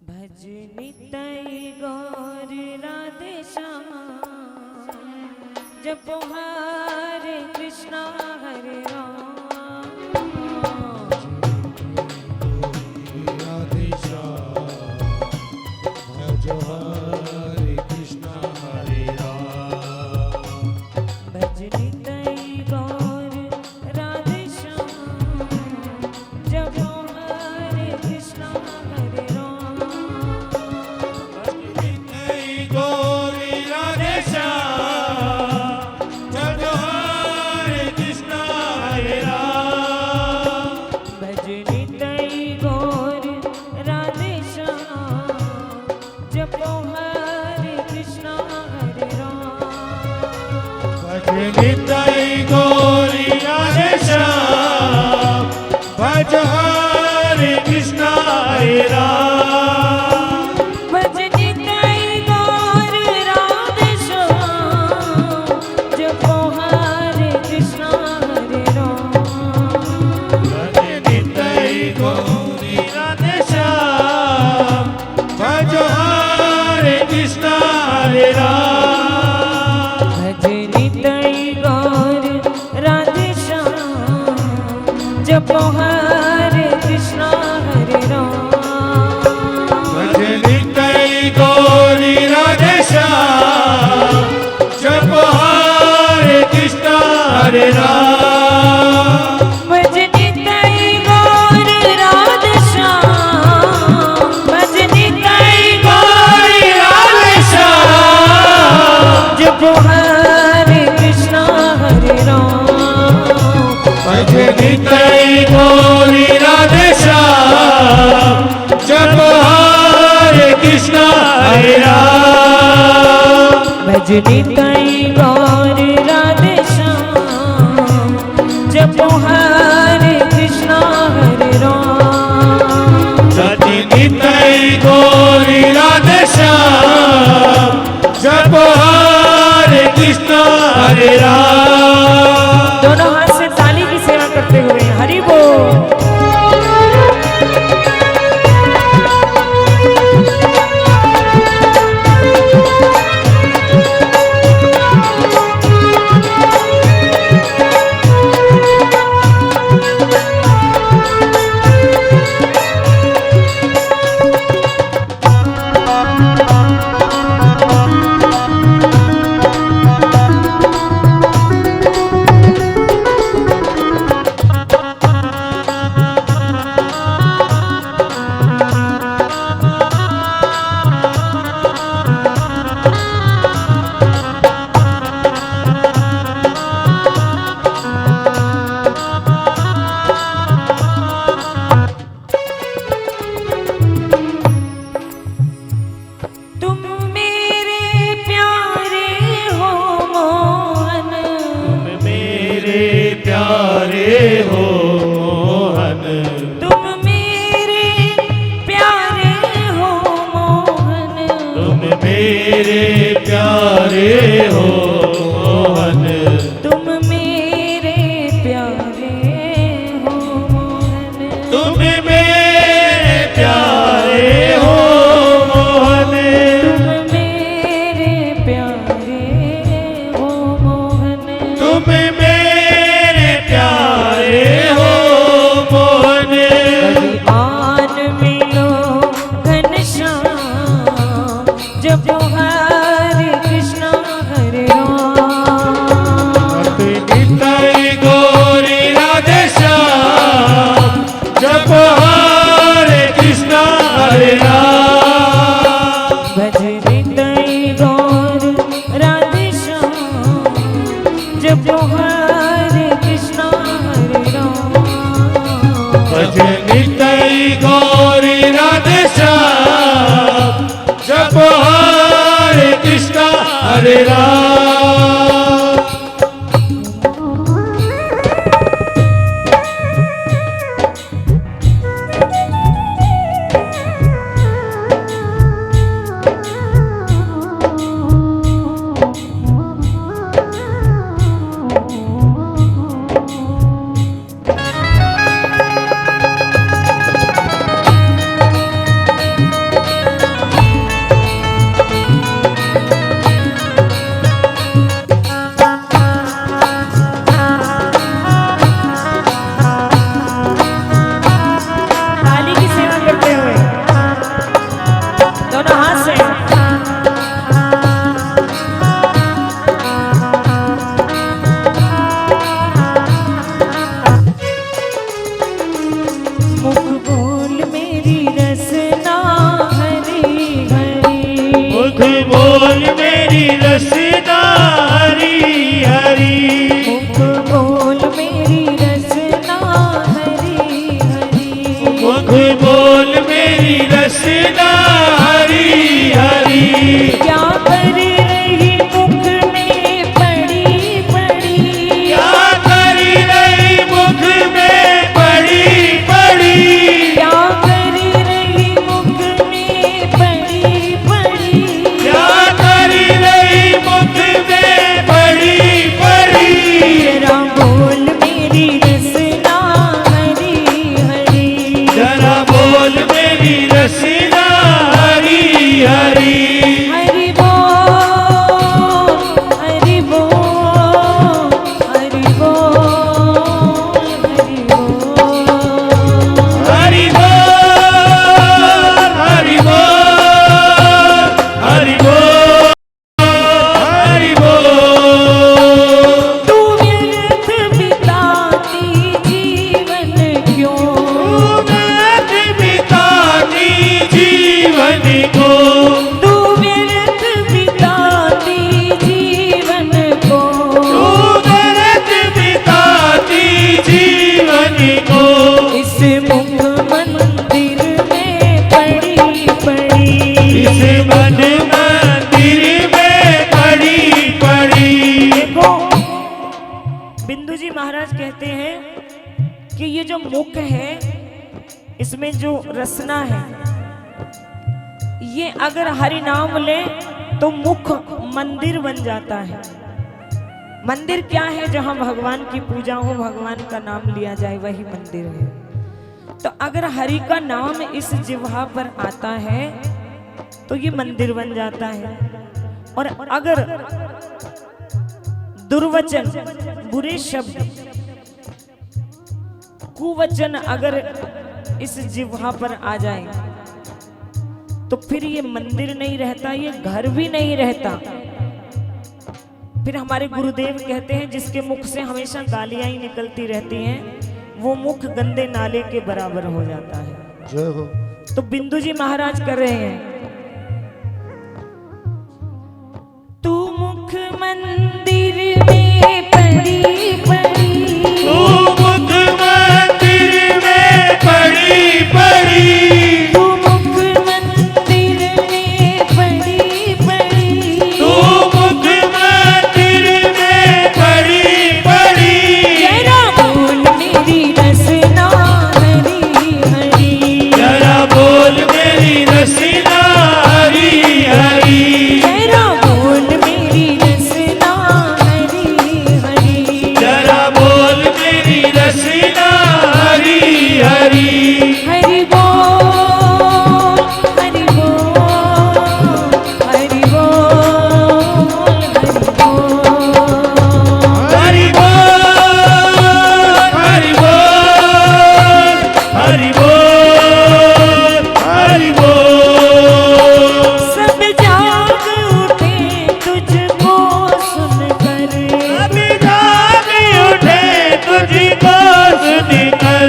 भज निताई गौर राधे श्याम जपो हरे कृष्णा हरे राम राधे श्याम भज हरे कृष्णा हरे राम भज निताई गौर राधे श्याम जपो हरे कृष्णा हरे राम गौरी राधे श्याम जप हरे कृष्णा हरे राम भज निताई गौर राधे श्याम जपो हरे कृष्णा हरे राम भज निताई गौरी राधे श्याम भज हरे कृष्णा हरे राम भज निताई गौर राधे श्याम जपो हरे कृष्णा हरे राम भज निताई गौरी राधे श्याम भज हरे कृष्णा हरे राम भज निताई गौर राधे श्याम जपो हरे कृष्णा हरे राम भज निताई गौरी राधे श्याम जप हरे कृष्णा हरे राम भज निताई गौर राधे श्याम भज निताई गौरी राधे श्याम जपो हरे कृष्णा हरे राम भज निताई गौरी राधे श्याम जप हरे कृष्णा हरे राम भज निताई गौर राधे श्याम जपो हरे कृष्णा हरे राम भज निताई गौरी राधे श्याम जप हरे कृष्णा हरे राम दोनों हाथ से ताली की सेवा करते हुए हरि बोल तुम मेरे प्यारे हो मोहन मेरे प्यारे हो मोहन तुम मेरे प्यारे हो मोहन तुम मेरे प्यारे हो मोहन तुम मेरे प्यारे हो मोहन तुम मेरे प्यारे हो मोहन तुम मेरे प्यारे हो मोहन तुम मेरे प्यारे हो मोहन आन मिलो घनश्याम जपो हरे क्या कर रही मुख में पड़ी पड़ी, क्या कर रही मुख में पड़ी पड़ी, क्या कर रही मुख में पड़ी पड़ी, क्या कर रही मुख में पड़ी पड़ी। जरा बोल मेरी रसना हरी हरी, जरा बोल मेरी रसीना हरी हरी। हरि बोल हरि बोल हरि बोल हरि बोल। हरि बोल हरि बोल हरि बोल हरि बोल। तू व्यर्थ बिताती जीवन क्यों, व्यर्थ बिताती जीवन को, तू व्यर्थ बिताती जीवन को, व्यर्थ बिताती जीवन को। इस मुख मंदिर में पड़ी पड़ी, इस मन मंदिर में पड़ी पड़ी। देखो बिंदु जी महाराज कहते हैं कि ये जो मुख है इसमें जो रसना है, ये अगर हरि नाम ले तो मुख मंदिर बन जाता है। मंदिर क्या है? जहां भगवान की पूजा हो, भगवान का नाम लिया जाए, वही मंदिर है। तो अगर हरि का नाम इस जिह्वा पर आता है तो ये मंदिर बन जाता है। और अगर दुर्वचन, बुरे शब्द, कुवचन अगर इस जिह्वा पर आ जाए तो फिर ये मंदिर नहीं रहता, ये घर भी नहीं रहता। फिर हमारे गुरुदेव कहते हैं जिसके मुख से हमेशा गालियां ही निकलती रहती हैं, वो मुख गंदे नाले के बराबर हो जाता है। जय हो। तो बिंदु जी महाराज कर रहे हैं, तू मुख मंदिर में पड़ी पड़ी, तू मुख मंदिर में पड़ी पड़ी, तू मुख मंदिर में पड़ी पड़ी, तू मुख मंदिर में पड़ी पड़ी। जरा बोल मेरी रसना हरी हरी, जरा बोल मेरी रसीना हरी हरी। जरा बोल मेरी रसना हरी हरी, जरा बोल मेरी रसीना हरी हरी। हरि बोल हरि बोल हरि बोल हरि बोल। हरि बोल हरि बोल हरि बोल हरि बोल। सब जाग उठे तुझको सुनकर, अभी जाग उठे तुझको सुनकर,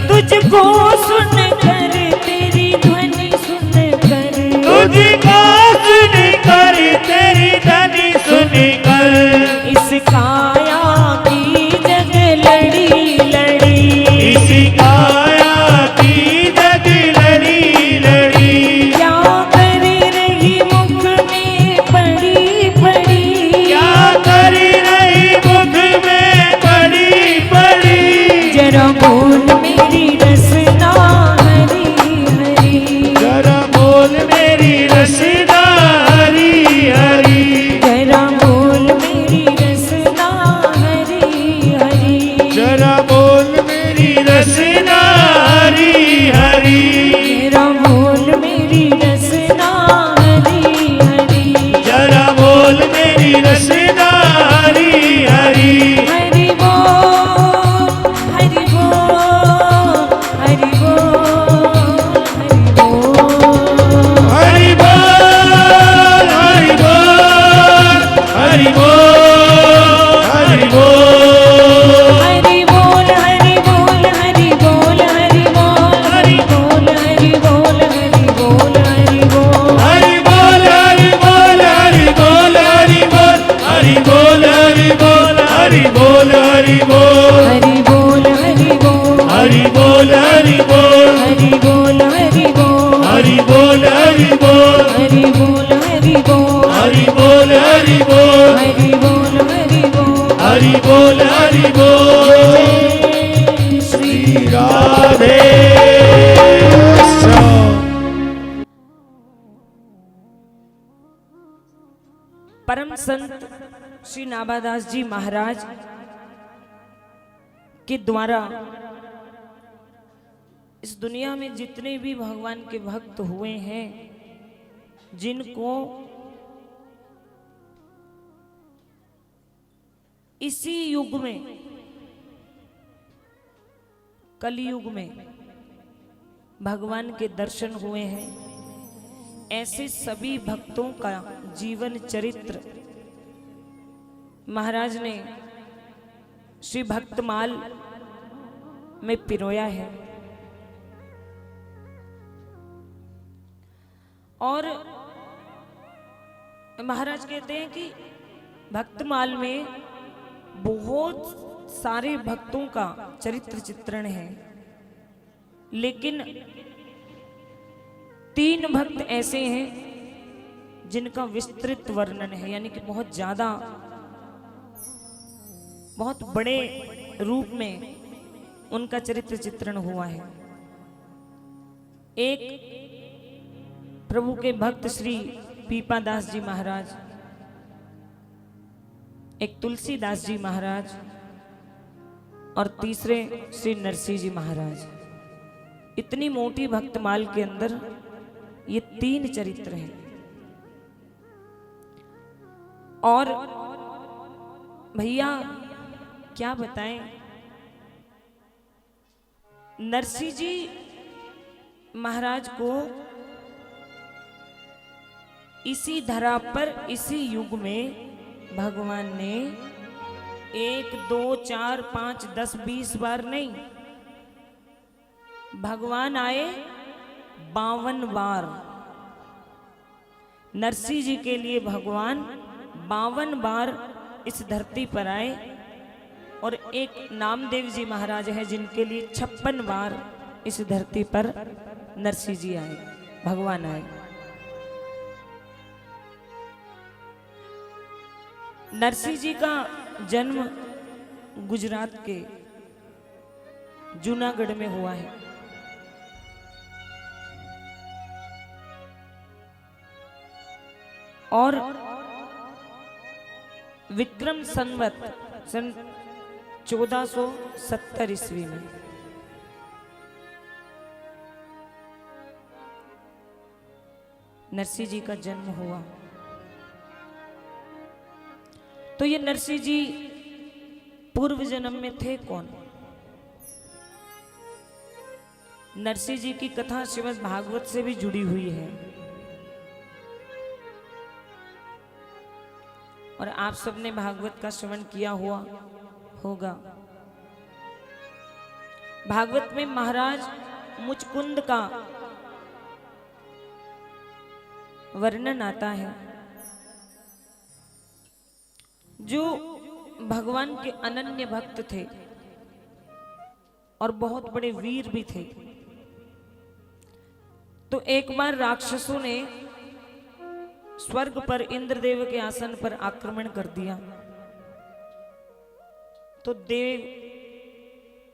तुझको सुनकर तेरी ध्वनि सुनकर, तुझको सुनकर तेरी ध्वनि सुनकर। इस काया की जग लड़ी लड़ी, इस काया की जग लड़ी लड़ी। क्या कर रही मुख में पड़ी पड़ी, क्या कर रही मुख में पड़ी पड़ी। जरा बोल मेरी रसना हरी हरी, जरा बोल मेरी रसीना हरी हरी। जरा बोल मेरी रसना हरी हरी, जरा बोल मेरी रसीना हरी हरी। जरा बोल मेरी रसना हरी हरी, जरा बोल मेरी रसीना हरी हरी। हरि बोल हरि बोल हरि बोल हरि बोल। हरि बोल हरि बोल हरि बोल हरि बोल। हरि बोल हरि बोल हरि बोल हरि बोल हरि बोल हरि बोल हरि बोल हरि बोल। हरि बोल हरि बोल हरि बोल हरि बोल हरि बोल हरि बोल हरि बोल हरि बोल। हरि बोल हरि बोल हरि बोल हरि बोल हरि बोल हरि बोल हरि बोल हरि बोल हरि बोल हरि हरि बोल हरि बोल हरि बोल हरि बोल हरि बोल हरि बोल हरि बोल जय श्री राधे परम संत श्री नाभादास जी महाराज के द्वारा इस दुनिया में जितने भी भगवान के भक्त हुए हैं, जिनको इसी युग में, कलयुग में भगवान के दर्शन हुए हैं, ऐसे सभी भक्तों का जीवन चरित्र महाराज ने श्री भक्तमाल में पिरोया है। और महाराज कहते हैं कि भक्तमाल में बहुत सारे भक्तों का चरित्र चित्रण है, लेकिन 3 भक्त ऐसे हैं जिनका विस्तृत वर्णन है, यानी कि बहुत ज्यादा, बहुत बड़े रूप में उनका चरित्र चित्रण हुआ है। एक प्रभु के भक्त श्री पीपादास जी महाराज, एक तुलसीदास जी महाराज और तीसरे श्री नरसिंह जी महाराज। इतनी मोटी भक्तमाल के अंदर ये 3 चरित्र हैं। और भैया क्या बताएं, नरसिंह जी महाराज को इसी धरा पर, इसी युग में भगवान ने 1 2 4 5 10 20 बार नहीं, भगवान आए 52 बार। नरसिंह जी के लिए भगवान 52 बार इस धरती पर आए, और एक नामदेव जी महाराज है जिनके लिए 56 बार इस धरती पर नरसिंह जी आए, भगवान आए। नरसिंह जी का जन्म गुजरात के जूनागढ़ में हुआ है। और विक्रम संवत सन 1470 ईस्वी में नरसिंह जी का जन्म हुआ। तो ये नरसिंह जी पूर्व जन्म में थे कौन? नरसिंह जी की कथा श्रीमद् भागवत से भी जुड़ी हुई है, और आप सबने भागवत का श्रवण किया हुआ होगा। भागवत में महाराज मुचकुंद का वर्णन आता है, जो भगवान के अनन्य भक्त थे और बहुत बड़े वीर भी थे। तो एक बार राक्षसों ने स्वर्ग पर इंद्रदेव के आसन पर आक्रमण कर दिया। तो देव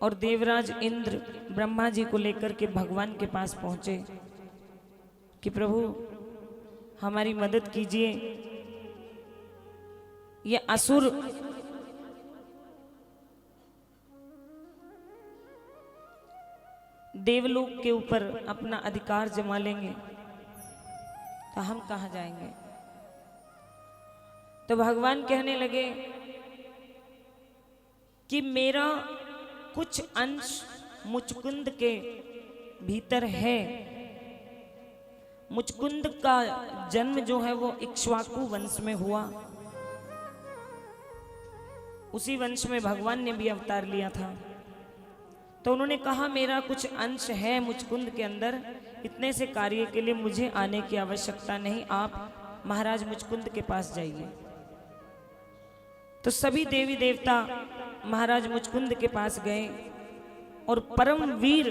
और देवराज इंद्र ब्रह्मा जी को लेकर के भगवान के पास पहुंचे कि प्रभु हमारी मदद कीजिए, ये असुर देवलोक के ऊपर अपना अधिकार जमा लेंगे, तो हम कहां जाएंगे। तो भगवान कहने लगे कि मेरा कुछ अंश मुचकुंद के भीतर है। मुचकुंद का जन्म जो है वो इक्ष्वाकु वंश में हुआ। उसी वंश में भगवान ने भी अवतार लिया था। तो उन्होंने कहा मेरा कुछ अंश है मुचकुंद के अंदर, इतने से कार्य के लिए मुझे आने की आवश्यकता नहीं, आप महाराज मुचकुंद के पास जाइए। तो सभी देवी देवता महाराज मुचकुंद के पास गए और परम वीर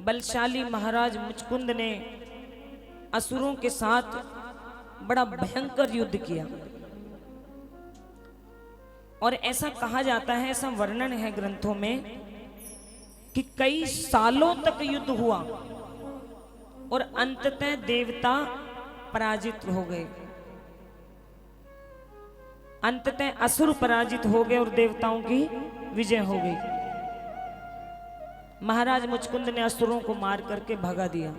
बलशाली महाराज मुचकुंद ने असुरों के साथ बड़ा भयंकर युद्ध किया। और ऐसा कहा जाता है, ऐसा वर्णन है ग्रंथों में कि कई सालों तक युद्ध हुआ और अंततः देवता पराजित हो गए। अंततः असुर पराजित हो गए और देवताओं की विजय हो गई। महाराज मुचकुंद ने असुरों को मार करके भगा दिया,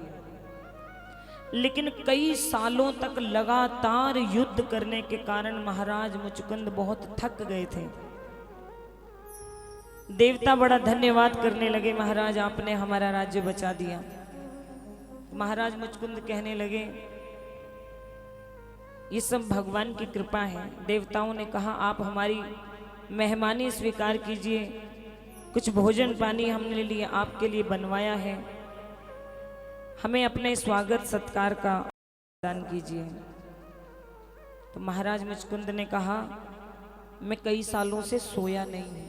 लेकिन कई सालों तक लगातार युद्ध करने के कारण महाराज मुचकुंद बहुत थक गए थे। देवता बड़ा धन्यवाद करने लगे, महाराज आपने हमारा राज्य बचा दिया। महाराज मुचकुंद कहने लगे, ये सब भगवान की कृपा है। देवताओं ने कहा, आप हमारी मेहमानी स्वीकार कीजिए, कुछ भोजन पानी हमने लिए आपके लिए बनवाया है, हमें अपने स्वागत सत्कार का दान कीजिए। तो महाराज मुचकुंद ने कहा, मैं कई सालों से सोया नहीं हूं,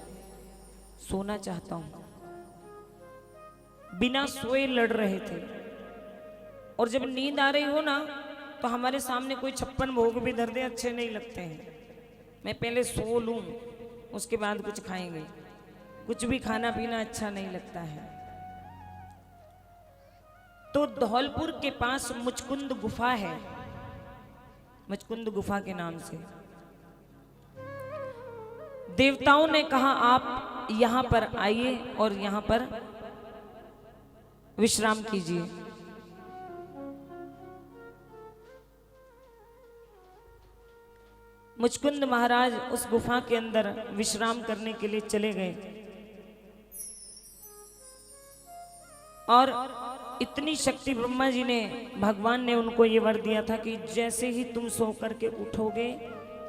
सोना चाहता हूं। बिना सोए लड़ रहे थे, और जब नींद आ रही हो ना तो हमारे सामने कोई 56 भोग भी धर दे, अच्छे नहीं लगते हैं। मैं पहले सो लूं, उसके बाद कुछ खाएंगे। कुछ भी खाना पीना अच्छा नहीं लगता है। तो धौलपुर के पास मुचकुंद गुफा है, मुचकुंद गुफा के नाम से। देवताओं ने कहा, आप यहां पर आइए और यहां पर विश्राम कीजिए। मुचकुंद महाराज उस गुफा के अंदर विश्राम करने के लिए चले गए, और इतनी शक्ति ब्रह्मा जी ने, भगवान ने उनको ये वर दिया था कि जैसे ही तुम सो करके उठोगे,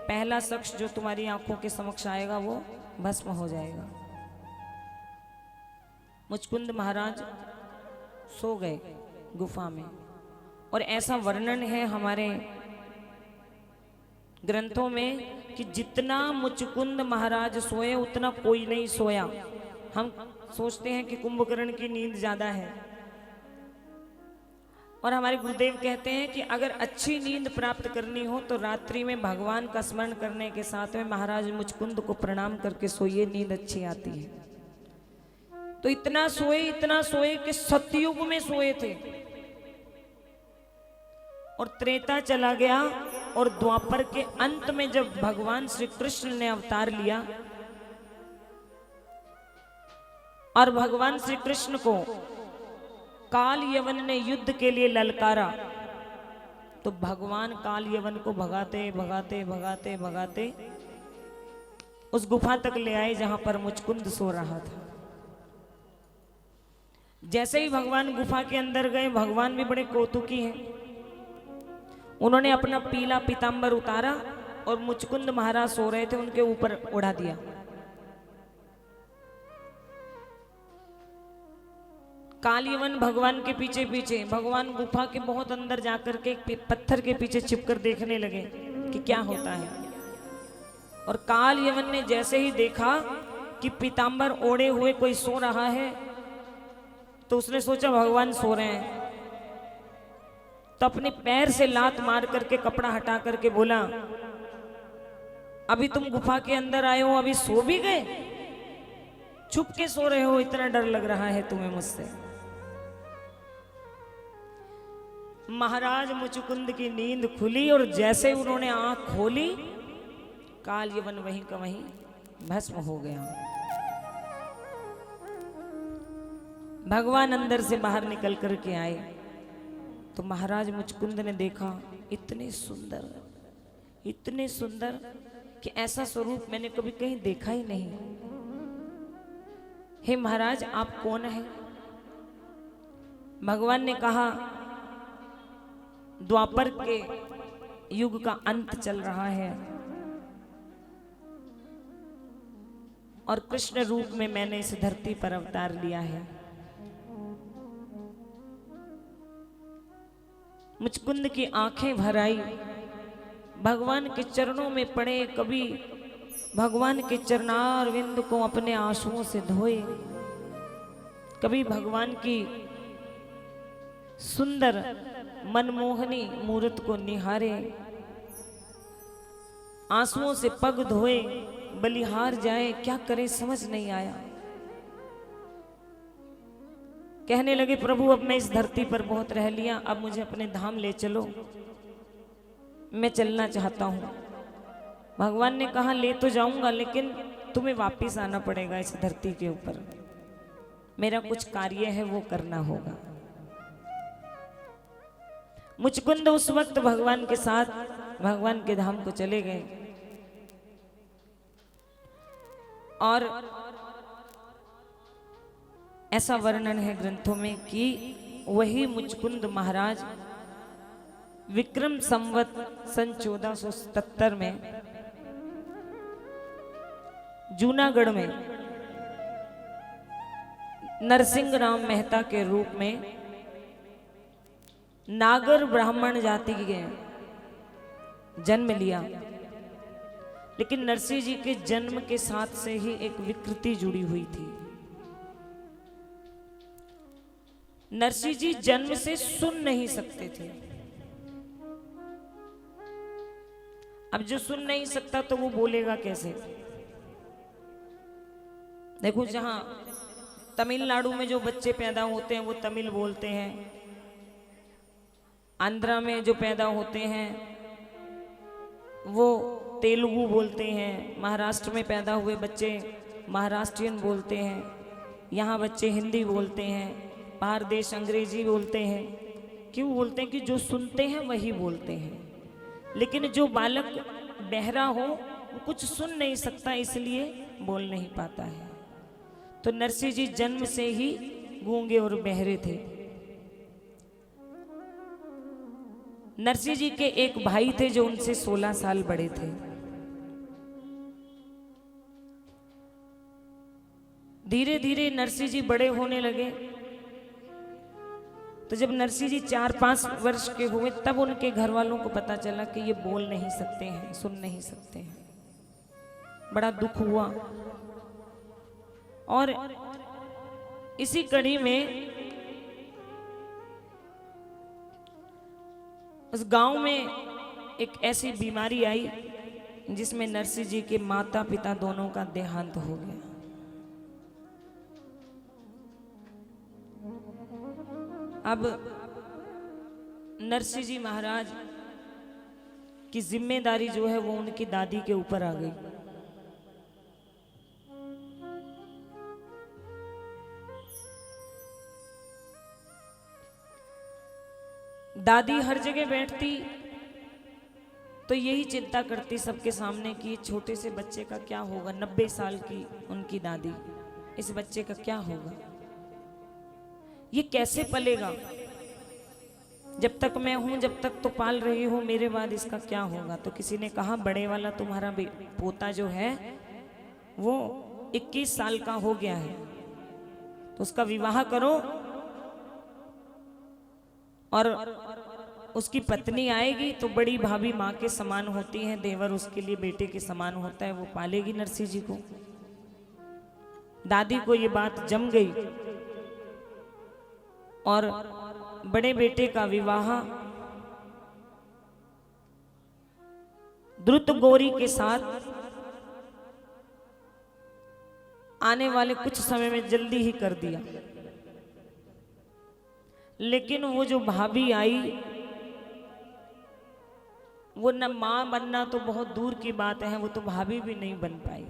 पहला शख्स जो तुम्हारी आंखों के समक्ष आएगा वो भस्म हो जाएगा। मुचकुंद महाराज सो गए गुफा में, और ऐसा वर्णन है हमारे ग्रंथों में कि जितना मुचकुंद महाराज सोए उतना कोई नहीं सोया। हम सोचते हैं कि कुंभकर्ण की नींद ज्यादा है, और हमारे गुरुदेव कहते हैं कि अगर अच्छी नींद प्राप्त करनी हो तो रात्रि में भगवान का स्मरण करने के साथ में महाराज मुचकुंद को प्रणाम करके सोइए, नींद अच्छी आती है। तो इतना सोए कि सतयुग में सोए थे, और त्रेता चला गया, और द्वापर के अंत में जब भगवान श्री कृष्ण ने अवतार लिया और भगवान श्री कृष्ण को काल यवन ने युद्ध के लिए ललकारा, तो भगवान काल यवन को भगाते भगाते भगाते भगाते उस गुफा तक ले आए जहां पर मुचकुंद सो रहा था। जैसे ही भगवान गुफा के अंदर गए, भगवान भी बड़े कौतुकी हैं, उन्होंने अपना पीला पीतांबर उतारा और मुचकुंद महाराज सो रहे थे उनके ऊपर उड़ा दिया। कालीवन भगवान के पीछे पीछे, भगवान गुफा के बहुत अंदर जाकर के पत्थर के पीछे छिपकर देखने लगे कि क्या होता है। और कालीवन ने जैसे ही देखा कि पीतांबर ओढ़े हुए कोई सो रहा है, तो उसने सोचा भगवान सो रहे हैं, तो अपने पैर से लात मार करके कपड़ा हटा करके बोला, अभी तुम गुफा के अंदर आए हो, अभी सो भी गए? छुप के सो रहे हो, इतना डर लग रहा है तुम्हें मुझसे? महाराज मुचकुंद की नींद खुली, और जैसे उन्होंने आंख खोली, काल यवन वहीं का वहीं भस्म हो गया। भगवान अंदर से बाहर निकल करके आए, तो महाराज मुचकुंद ने देखा, इतने सुंदर कि ऐसा स्वरूप मैंने कभी कहीं देखा ही नहीं। हे महाराज, आप कौन हैं? भगवान ने कहा, द्वापर के युग का अंत चल रहा है, और कृष्ण रूप में मैंने इस धरती पर अवतार लिया है। मुचकुंद की आंखें भर आई, भगवान के चरणों में पड़े, कभी भगवान के चरणारविंद को अपने आंसुओं से धोए, कभी भगवान की सुंदर मनमोहनी मूर्त को निहारे, आंसुओं से पग धोए, बलिहार जाए, क्या करे समझ नहीं आया। कहने लगे प्रभु अब मैं इस धरती पर बहुत रह लिया, अब मुझे अपने धाम ले चलो, मैं चलना चाहता हूं। भगवान ने कहा ले तो जाऊंगा, लेकिन तुम्हें वापिस आना पड़ेगा इस धरती के ऊपर, मेरा कुछ कार्य है वो करना होगा। मुचकुंद उस वक्त भगवान के साथ भगवान के धाम को चले गए और ऐसा वर्णन है ग्रंथों में कि वही मुचकुंद महाराज विक्रम संवत सन 1477 में जूनागढ़ में नरसिंह राम मेहता के रूप में नागर ब्राह्मण जाति के जन्म लिया। लेकिन नरसिंह जी के जन्म के साथ से ही एक विकृति जुड़ी हुई थी। नरसिंह जी जन्म से सुन नहीं सकते थे। अब जो सुन नहीं सकता तो वो बोलेगा कैसे? देखो जहां तमिलनाडु में जो बच्चे पैदा होते हैं वो तमिल बोलते हैं, आंध्रा में जो पैदा होते हैं वो तेलुगु बोलते हैं, महाराष्ट्र में पैदा हुए बच्चे महाराष्ट्रियन बोलते हैं, यहाँ बच्चे हिंदी बोलते हैं, बाहर देश अंग्रेजी बोलते हैं। क्यों बोलते हैं? कि जो सुनते हैं वही बोलते हैं। लेकिन जो बालक बहरा हो वो कुछ सुन नहीं सकता, इसलिए बोल नहीं पाता है। तो नरसिंह जी जन्म से ही गूंगे और बहरे थे। नरसिंह जी के एक भाई थे जो उनसे 16 साल बड़े थे। धीरे धीरे नरसिंह जी बड़े होने लगे, तो जब नरसिंह जी 4-5 वर्ष के हुए तब उनके घर वालों को पता चला कि ये बोल नहीं सकते हैं, सुन नहीं सकते हैं। बड़ा दुख हुआ। और इसी कड़ी में उस गांव में एक ऐसी बीमारी आई जिसमें नरसिंह जी के माता पिता दोनों का देहांत हो गया। अब नरसिंह जी महाराज की जिम्मेदारी जो है वो उनकी दादी के ऊपर आ गई। दादी हर जगह बैठती तो यही चिंता करती सबके सामने कि छोटे से बच्चे का क्या होगा। 90 साल की उनकी दादी, इस बच्चे का क्या होगा, ये कैसे पलेगा? जब तक मैं हूं जब तक तो पाल रही हूं, मेरे बाद इसका क्या होगा? तो किसी ने कहा बड़े वाला तुम्हारा पोता जो है वो 21 साल का हो गया है, तो उसका विवाह करो और उसकी पत्नी आएगी तो बड़ी भाभी माँ के समान होती है, देवर उसके लिए बेटे के समान होता है, वो पालेगी नरसिंह जी को। दादी को ये बात जम गई और बड़े बेटे का विवाह द्रुत गौरी के साथ आने वाले कुछ समय में जल्दी ही कर दिया। लेकिन वो जो भाभी आई वो न मां बनना तो बहुत दूर की बात है, वो तो भाभी भी नहीं बन पाई।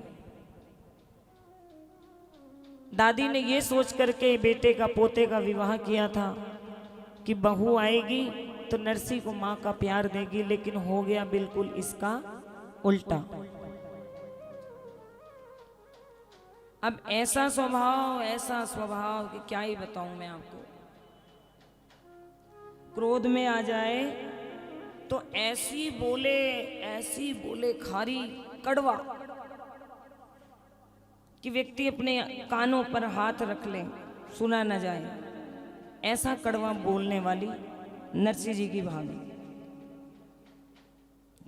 दादी ने ये सोच करके बेटे का पोते का विवाह किया था कि बहू आएगी तो नरसिंह को मां का प्यार देगी, लेकिन हो गया बिल्कुल इसका उल्टा। अब ऐसा स्वभाव कि क्या ही बताऊं मैं आपको। क्रोध में आ जाए तो ऐसी बोले खारी कड़वा कि व्यक्ति अपने कानों पर हाथ रख ले, सुना न जाए। ऐसा कड़वा बोलने वाली नरसिंह जी की भाभी,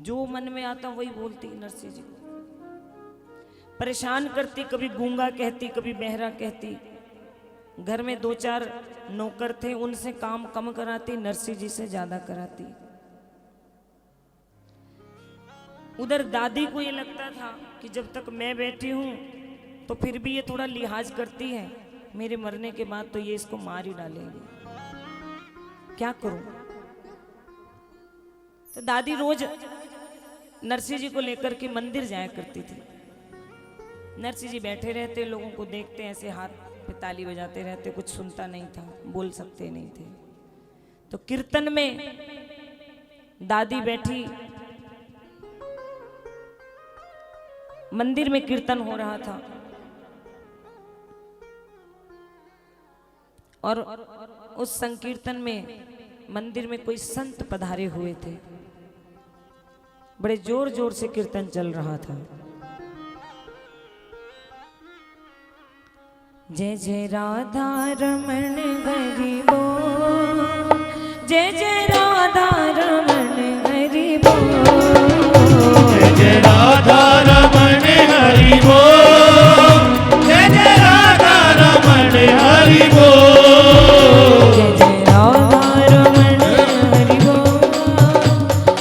जो मन में आता वही बोलती नरसिंह जी को। परेशान करती, कभी गूंगा कहती, कभी बहरा कहती। घर में 2-4 नौकर थे, उनसे काम कम कराती, नरसिंह जी से ज्यादा कराती। उधर दादी को ये लगता था कि जब तक मैं बैठी हूँ तो फिर भी ये थोड़ा लिहाज करती है, मेरे मरने के बाद तो ये इसको मार ही डालेगी, क्या करूं। तो दादी रोज नरसिंह जी को लेकर के मंदिर जाया करती थी। नरसिंह जी बैठे रहते, लोगों को देखते, ऐसे हाथ पे ताली बजाते रहते, कुछ सुनता नहीं था, बोल सकते नहीं थे। तो कीर्तन में दादी बैठी, मंदिर में कीर्तन हो रहा था और उस संकीर्तन में मंदिर में कोई संत पधारे हुए थे। बड़े जोर जोर से कीर्तन चल रहा था। जय जय राधा रमण हरि बोल, जय जय राधा रमण हरि बोल, जय जय राधा रमण हरि बोल, जय जय राधा रमण हरि बोल, जय जय राधा रमण हरि बोल,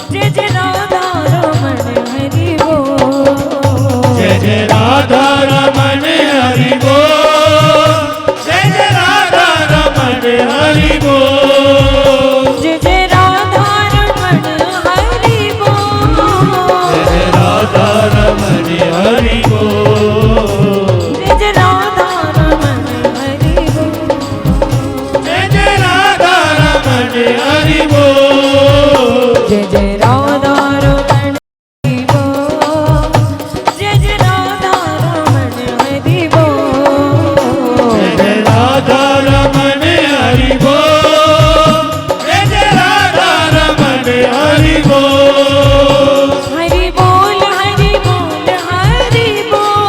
जय जय राधा रमण हरि बोल, जय जय राधा रमण हरि बोल, जय जय राधा रमण हरि बोल, जय जय राधा रमण हरि बोल, जय जय राधा रमण हरि बोल, जय जय राधा रमण हरि बोल, जय जय राधा रमण हरि बोल, जय जय राधा रमण हरि बोल, जय जय राधा रमण हरि बोल, जय जय राधा रमण हरि बोल, जय जय राधा रमण हरि बोल, हरि बोल हरि बोल हरि बोल,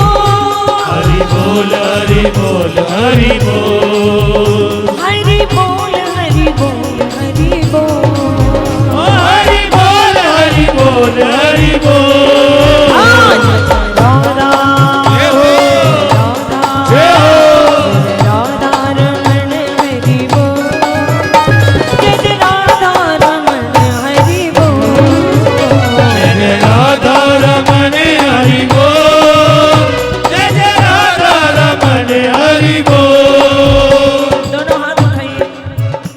हरि बोल हरि बोल हरि बोल, हरि बोल हरि बोल हरि बोल, ओ हरि बोल हरि बोल हरि बोल, राधा जय हो राधा जय हो, राधा रमण हरि बोल, जय जय राधा रमण हरि बोल, जय जय राधा रमण हरि बोल, जय जय राधा रमण हरि बोल, दोनों हाथ उठाइए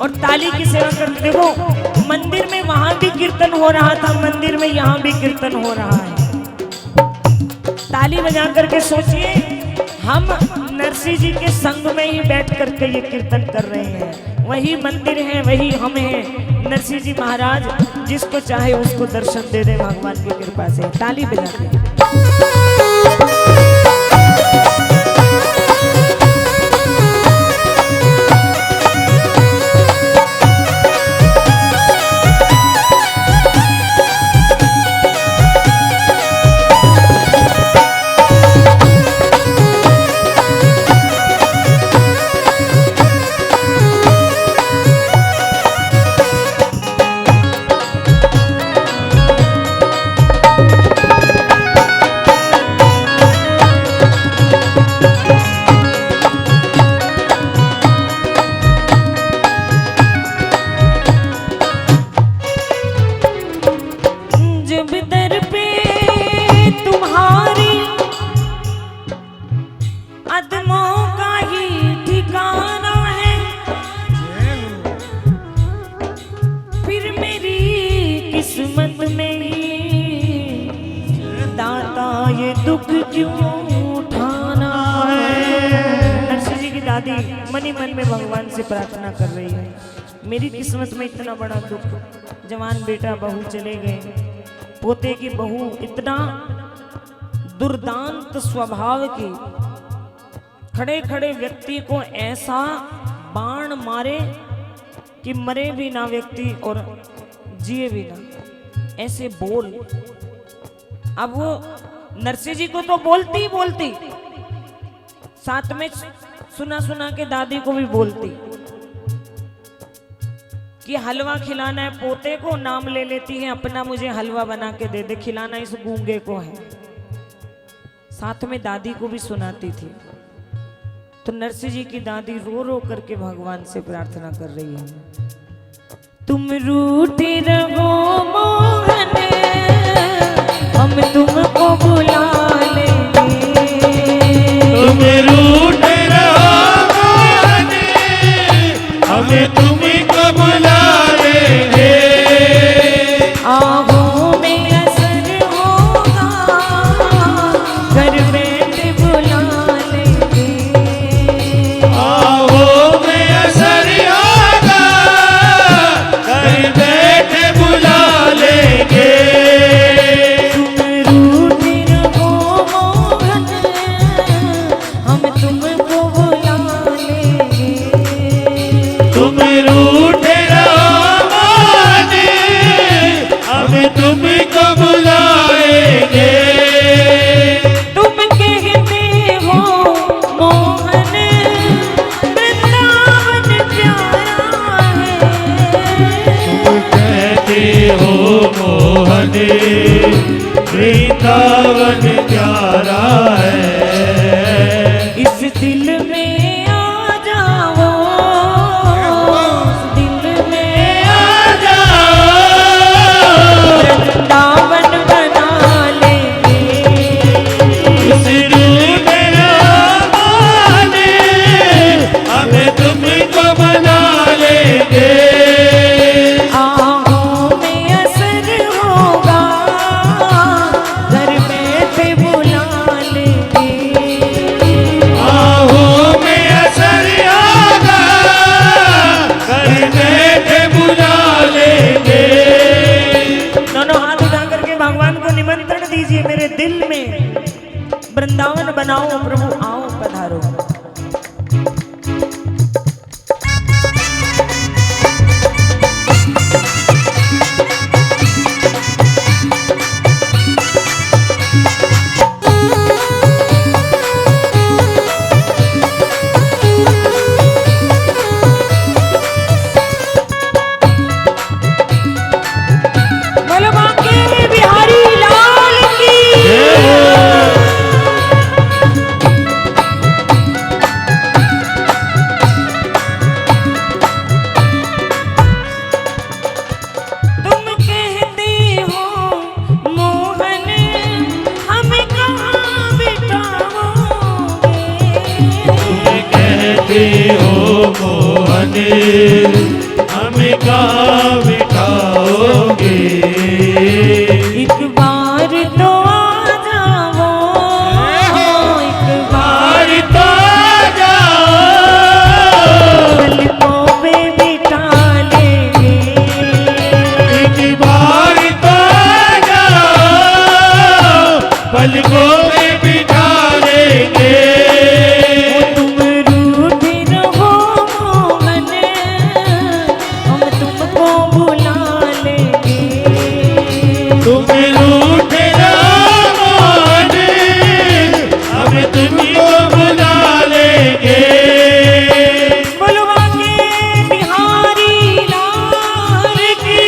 और ताली की सेवा करते। देखो मंदिर में वहां भी कीर्तन हो रहा था, मंदिर में यहाँ भी कीर्तन हो रहा है। ताली बजा करके सोचिए, हम नरसिंह जी के संग में ही बैठ करके ये कीर्तन कर रहे हैं। वही मंदिर है, वही हम हैं। नरसिंह जी महाराज जिसको चाहे उसको दर्शन दे दे भगवान की कृपा से। ताली बजाते हैं। जब दर पे तुम्हारी अदमों का ही ठिकाना है, फिर मेरी किस्मत में ही दाता ये दुख क्यों उठाना है। नरसिंह जी की दादी मनी मन में भगवान से प्रार्थना कर रही है, मेरी किस्मत में इतना बड़ा दुख, जवान बेटा बहू चले गए, पोते की बहू इतना दुर्दांत स्वभाव की, खड़े खड़े व्यक्ति को ऐसा बाण मारे कि मरे भी ना व्यक्ति और जिए भी ना, ऐसे बोल। अब वो नरसिंह जी को तो बोलती ही बोलती, साथ में सुना सुना के दादी को भी बोलती कि हलवा खिलाना है पोते को, नाम ले लेती है अपना, मुझे हलवा बना के दे दे, खिलाना इस गूंगे को है। साथ में दादी को भी सुनाती थी। तो नरसिंह जी की दादी रो रो करके भगवान से प्रार्थना कर रही है, तुम रूठे रहो मोहन, हम हो मोहन वृंदावन प्यारा है। इस दिल में आ जाओ, इस दिल में आ जाओ, वृंदावन बना लेंगे। इस रूप में हमें तुमको बना लेंगे। आहों में असर होगा, घर बैठे बुला लेंगे। आहों में असर होगा, घर बैठे बुला लेंगे। दोनों हाथ उठा करके भगवान को निमंत्रण दीजिए, मेरे दिल में वृंदावन बनाओ प्रभु, आओ पधारो। बोलो बांके बिहारी लाल की। तुम कहते हो मोहन हमें कहाँ बिठाओगे। कहते हो मोहन हमें कहाँ बिठाओगे। एक बार तो आ जाओ, एक बार बार तो आ जाओ, पलकों पे बिठा लेंगे। एक बार तो आ जाओ, पलकों में बिठा लेंगे। तुम रूठे रहो मोहन, हम तुमको बुला लेंगे। तुम रूठ जाओ मोहन, हम तुमको बुला लेंगे। बोलो बांके बिहारी लाल की।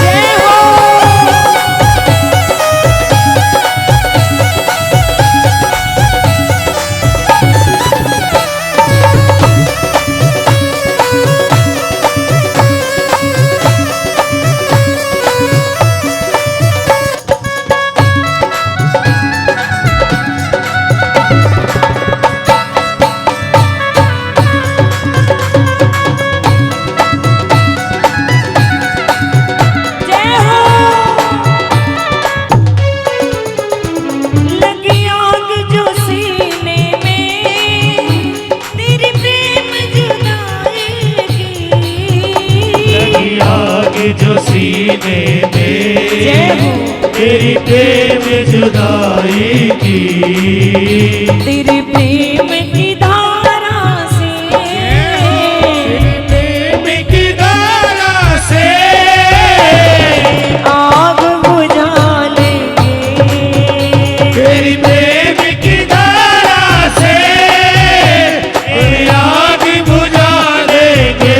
जय हो। जय हो। लगी आग जो सीने में, तेरी प्रेम जुदाई की। आग जो सीने जय हो। में तेरी प्रेम जुदाई की। तेरे प्रेम की धारा से, प्रेम की धारा से आग बुझा लेंगे। तेरी प्रेम की धारा से आग बुझा देंगे।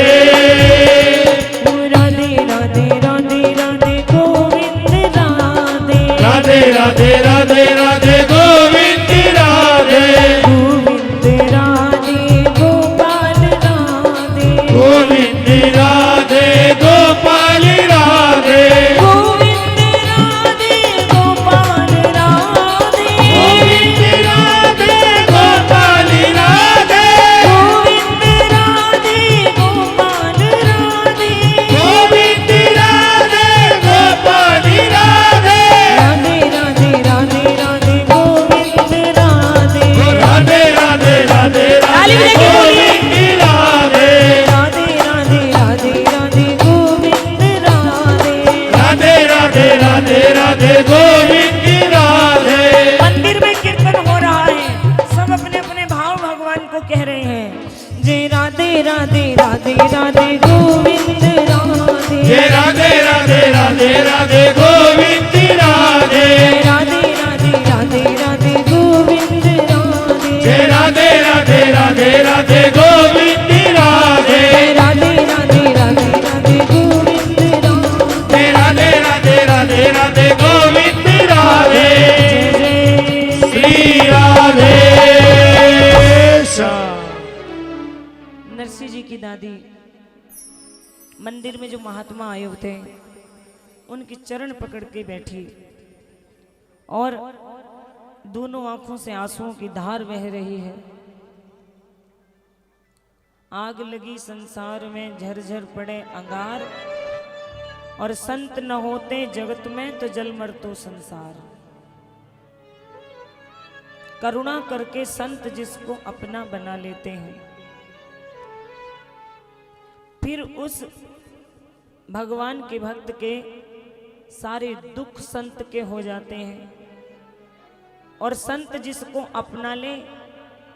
राधे राधे राधे राधे गोविंद राधे। राधे राधे राधे राधे गोविंद राधे। गोविंद राधे गोपाल राधे। गोविंद राधे गोपाल राधे। गोविंद राधे गोपाल राधे। गोविंद राधे गोपाल राधे। गोविंद राधे गोपाल राधे। गोविंद राधे गोपाल राधे। राधे राधे राधे राधे गोविंद राधे। राधे राधे राधे ताली राधे बजा के बोलिए। गोविंद राधे। राधे राधे राधे राधे गोविंद राधे। राधे राधे राधे राधे गोविंद राधे। मंदिर में कीर्तन हो रहा है, सब अपने अपने भाव भगवान को कह रहे हैं। जय राधे राधे राधे राधे गोविंद राधे। जय राधे राधे राधे राधे गोविंद राधे। राधे राधे राधे राधे गोविंद राधे। जय राधे राधे राधे राधे राधे गोविंद राधे राधे राधे राधे राधे गोविंद राधे राधे राधे राधे राधे गोविंद राधे श्री राधे नरसिंह जी की दादी मंदिर में जो महात्मा आए हुए थे उनके चरण पकड़ के बैठी और दोनों आंखों से आंसुओं की धार बह रही है। आग लगी संसार में झरझर पड़े अंगार, और संत न होते जगत में तो जल मरतो संसार। करुणा करके संत जिसको अपना बना लेते हैं, फिर उस भगवान के भक्त के सारे दुख संत के हो जाते हैं, और संत जिसको अपना ले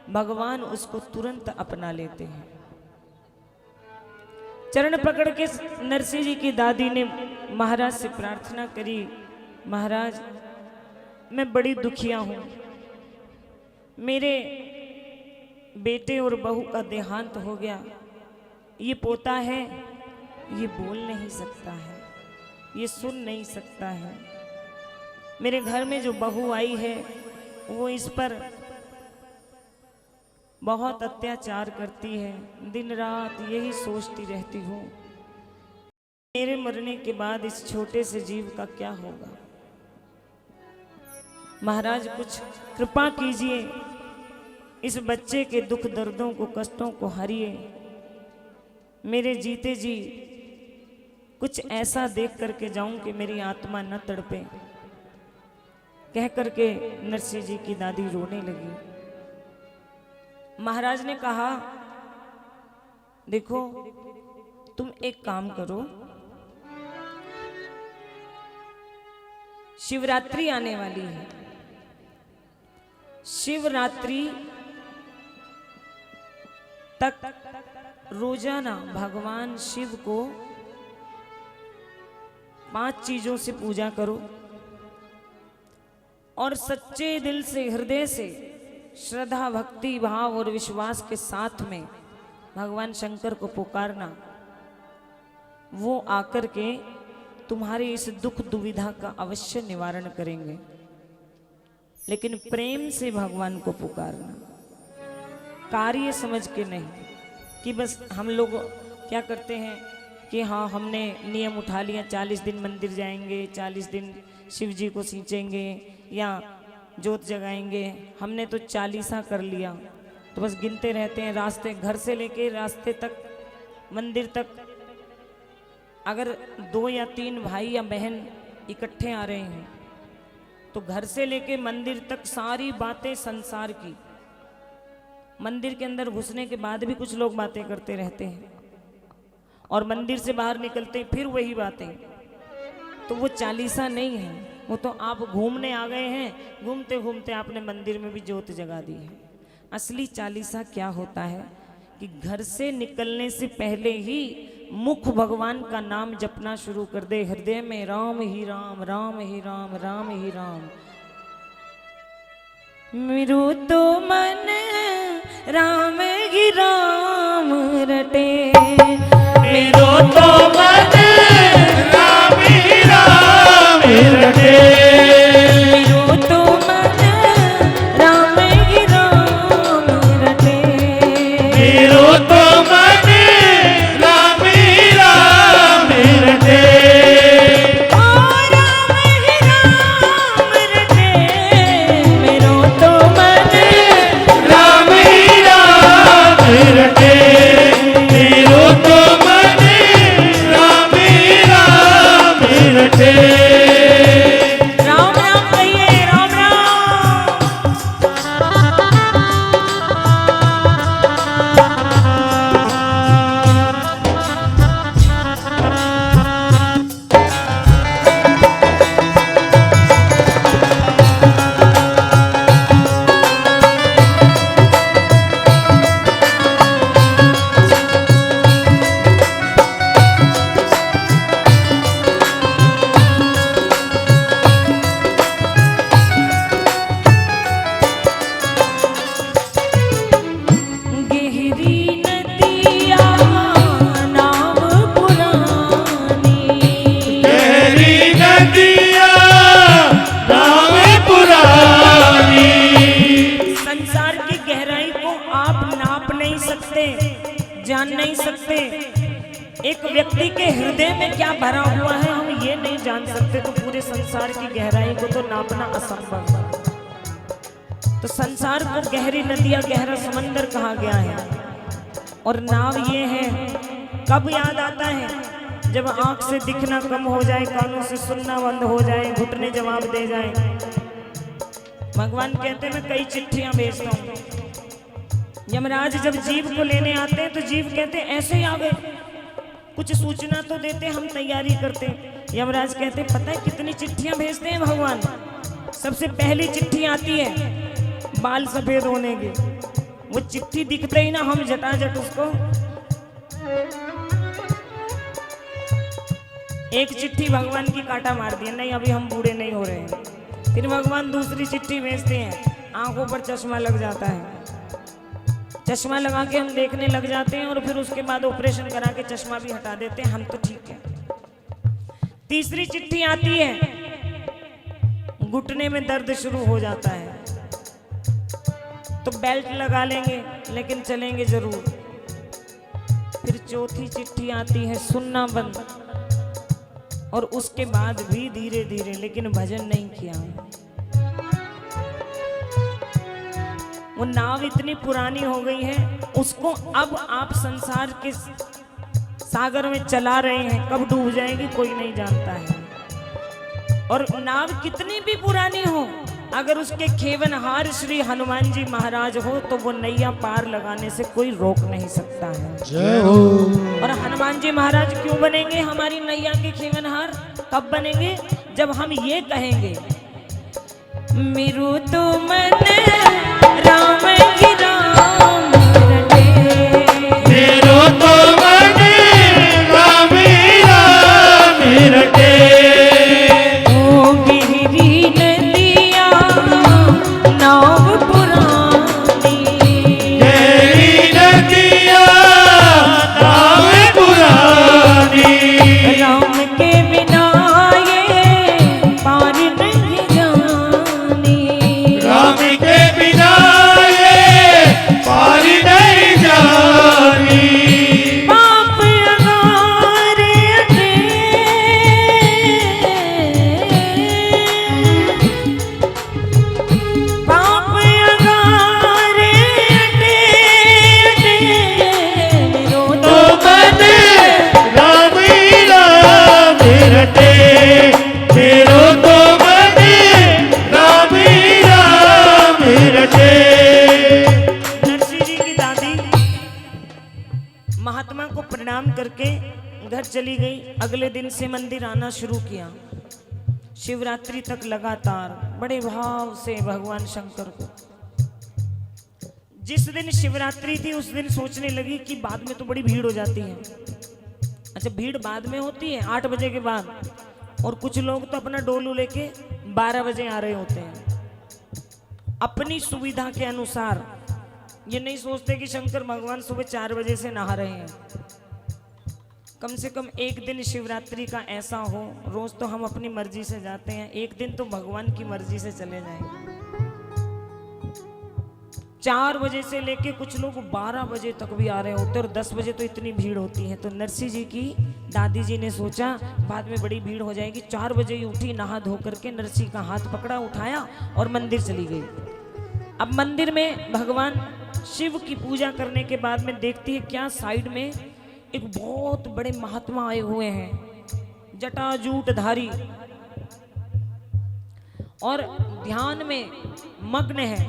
भगवान उसको तुरंत अपना लेते हैं। चरण पकड़ के नरसिंह जी की दादी ने महाराज से प्रार्थना करी, महाराज मैं बड़ी दुखिया हूं, मेरे बेटे और बहू का देहांत हो गया, ये पोता है, ये बोल नहीं सकता है, ये सुन नहीं सकता है, मेरे घर में जो बहू आई है वो इस पर बहुत अत्याचार करती है, दिन रात यही सोचती रहती हूँ मेरे मरने के बाद इस छोटे से जीव का क्या होगा। महाराज कुछ कृपा कीजिए, इस बच्चे के दुख दर्दों को कष्टों को हरिए, मेरे जीते जी कुछ ऐसा देख करके जाऊं कि मेरी आत्मा न तड़पे। कह करके नरसिंह जी की दादी रोने लगी। महाराज ने कहा देखो तुम एक काम करो, शिवरात्रि आने वाली है, शिवरात्रि तक रोजाना भगवान शिव को 5 चीजों से पूजा करो और सच्चे दिल से हृदय से श्रद्धा भक्ति भाव और विश्वास के साथ में भगवान शंकर को पुकारना। वो आकर के तुम्हारी इस दुख दुविधा का अवश्य निवारण करेंगे, लेकिन प्रेम से भगवान को पुकारना, कार्य समझ के नहीं कि बस हम लोग क्या करते हैं कि हाँ हमने नियम उठा लिया, 40 दिन मंदिर जाएंगे, 40 दिन शिव जी को सींचेंगे या जोत जगाएंगे, हमने तो 40 कर लिया, तो बस गिनते रहते हैं। रास्ते घर से लेके रास्ते तक मंदिर तक अगर 2 या 3 भाई या बहन इकट्ठे आ रहे हैं तो घर से लेके मंदिर तक सारी बातें संसार की, मंदिर के अंदर घुसने के बाद भी कुछ लोग बातें करते रहते हैं और मंदिर से बाहर निकलते फिर वही बातें, तो वो 40 नहीं है, वो तो आप घूमने आ गए हैं, घूमते घूमते आपने मंदिर में भी ज्योत जगा दी है। असली 40 क्या होता है कि घर से निकलने से पहले ही मुख भगवान का नाम जपना शुरू कर दे, हृदय में राम ही राम, राम ही राम, राम ही राम। मेरू तो मन राम ही राम रटे, मेरो तो मन राम ही राम रटे, मेरो तो मन राम ही राम रटे, मेरो तो मन राम ही राम रटे, ओ राम ही राम रटे, मेरो तो मन राम ही राम रटे, मेरो तो मन राम ही राम रटे। सकते, जान नहीं सकते। एक व्यक्ति के हृदय में क्या भरा हुआ है हम ये नहीं जान सकते, तो पूरे संसार की गहराई को तो नापना असंभव है। तो संसार को गहरी नदियां, गहरा समंदर कहा गया है। और नाव ये है, कब याद आता है? जब आंख से दिखना कम हो जाए, कानों से सुनना बंद हो जाए, घुटने जवाब दे जाए। भगवान कहते हैं मैं कई चिट्ठियां भेजता हूं। यमराज जब जीव को लेने आते हैं तो जीव कहते हैं ऐसे ही आ गए, कुछ सूचना तो देते, हम तैयारी करते। यमराज कहते पता है कितनी चिट्ठियां भेजते हैं भगवान? सबसे पहली चिट्ठी आती है बाल सफेद होने की। वो चिट्ठी दिखते ही ना हम झटाझट उसको एक चिट्ठी भगवान की काटा मार दिया, नहीं अभी हम बूढ़े नहीं हो रहे हैं। फिर भगवान दूसरी चिट्ठी भेजते हैं, आंखों पर चश्मा लग जाता है, चश्मा लगा के हम देखने लग जाते हैं और फिर उसके बाद ऑपरेशन करा के चश्मा भी हटा देते हैं, हम तो ठीक है। तीसरी चिट्ठी आती है, घुटने में दर्द शुरू हो जाता है, तो बेल्ट लगा लेंगे लेकिन चलेंगे जरूर। फिर चौथी चिट्ठी आती है, सुनना बंद, और उसके बाद भी धीरे धीरे, लेकिन भजन नहीं किया। वो नाव इतनी पुरानी हो गई है, उसको अब आप संसार के सागर में चला रहे हैं, कब डूब जाएगी कोई नहीं जानता है। और नाव कितनी भी पुरानी हो, अगर उसके खेवनहार श्री हनुमान जी महाराज हो तो वो नैया पार लगाने से कोई रोक नहीं सकता है। जय हो। और हनुमान जी महाराज क्यों बनेंगे हमारी नैया के खेवनहार? कब बनेंगे? जब हम ये कहेंगे मेरू तो मन राम ही राम रटे, मेरो तो मन राम ही राम रटे। ओ गिरी नदिया नाव पुरानी, गहरी नदिया नाव पुरानी। राम के बिना ये पार नहीं जानी, राम के बिना ये पार नहीं जानी। पाप अगारे अटे, पाप अगारे अटे, मेरो तो मन राम ही राम रटे, मेरो तो मन राम ही राम रटे। नरसिंह जी की दादी महात्मा को प्रणाम करके घर चली गई। अगले दिन से मंदिर आना शुरू किया, शिवरात्रि तक लगातार बड़े भाव से भगवान शंकर को। जिस दिन शिवरात्रि थी उस दिन सोचने लगी कि बाद में तो बड़ी भीड़ हो जाती है। अच्छा, भीड़ बाद में होती है 8 बजे के बाद, और कुछ लोग तो अपना डोलू लेके 12 बजे आ रहे होते हैं अपनी सुविधा के अनुसार। ये नहीं सोचते कि शंकर भगवान सुबह 4 बजे से नहा रहे हैं। कम से कम एक दिन शिवरात्रि का ऐसा हो, रोज तो हम अपनी मर्जी से जाते हैं, एक दिन तो भगवान की मर्जी से चले जाएंगे। 4 बजे से लेके कुछ लोग 12 बजे तक भी आ रहे होते, और 10 बजे तो इतनी भीड़ होती है। तो नरसिंह जी की दादी जी ने सोचा बाद में बड़ी भीड़ हो जाएगी। 4 बजे ही उठी, नहा धो करके नरसिंह का हाथ पकड़ा, उठाया और मंदिर चली गई। अब मंदिर में भगवान शिव की पूजा करने के बाद में देखती है क्या साइड में एक बहुत बड़े महात्मा आए हुए हैं, जटाजूटधारी, और ध्यान में मग्न है।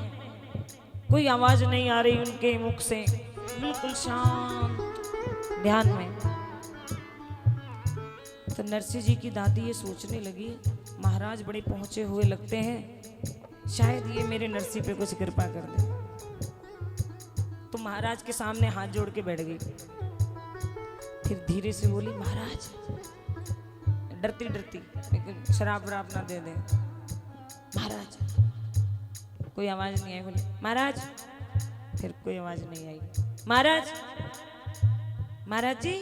कोई आवाज नहीं आ रही उनके मुख से, बिल्कुल शांत ध्यान में। तो नरसिंह जी की दादी ये सोचने लगी महाराज बड़े पहुंचे हुए लगते हैं, शायद ये मेरे नरसिंह पे कुछ कृपा कर दे। तो महाराज के सामने हाथ जोड़ के बैठ गई। फिर धीरे से बोली महाराज, डरती डरती, लेकिन शराब वराब ना दे दे। महाराज, कोई आवाज नहीं आई। बोली महाराज, फिर कोई आवाज नहीं आई। महाराज, महाराज जी।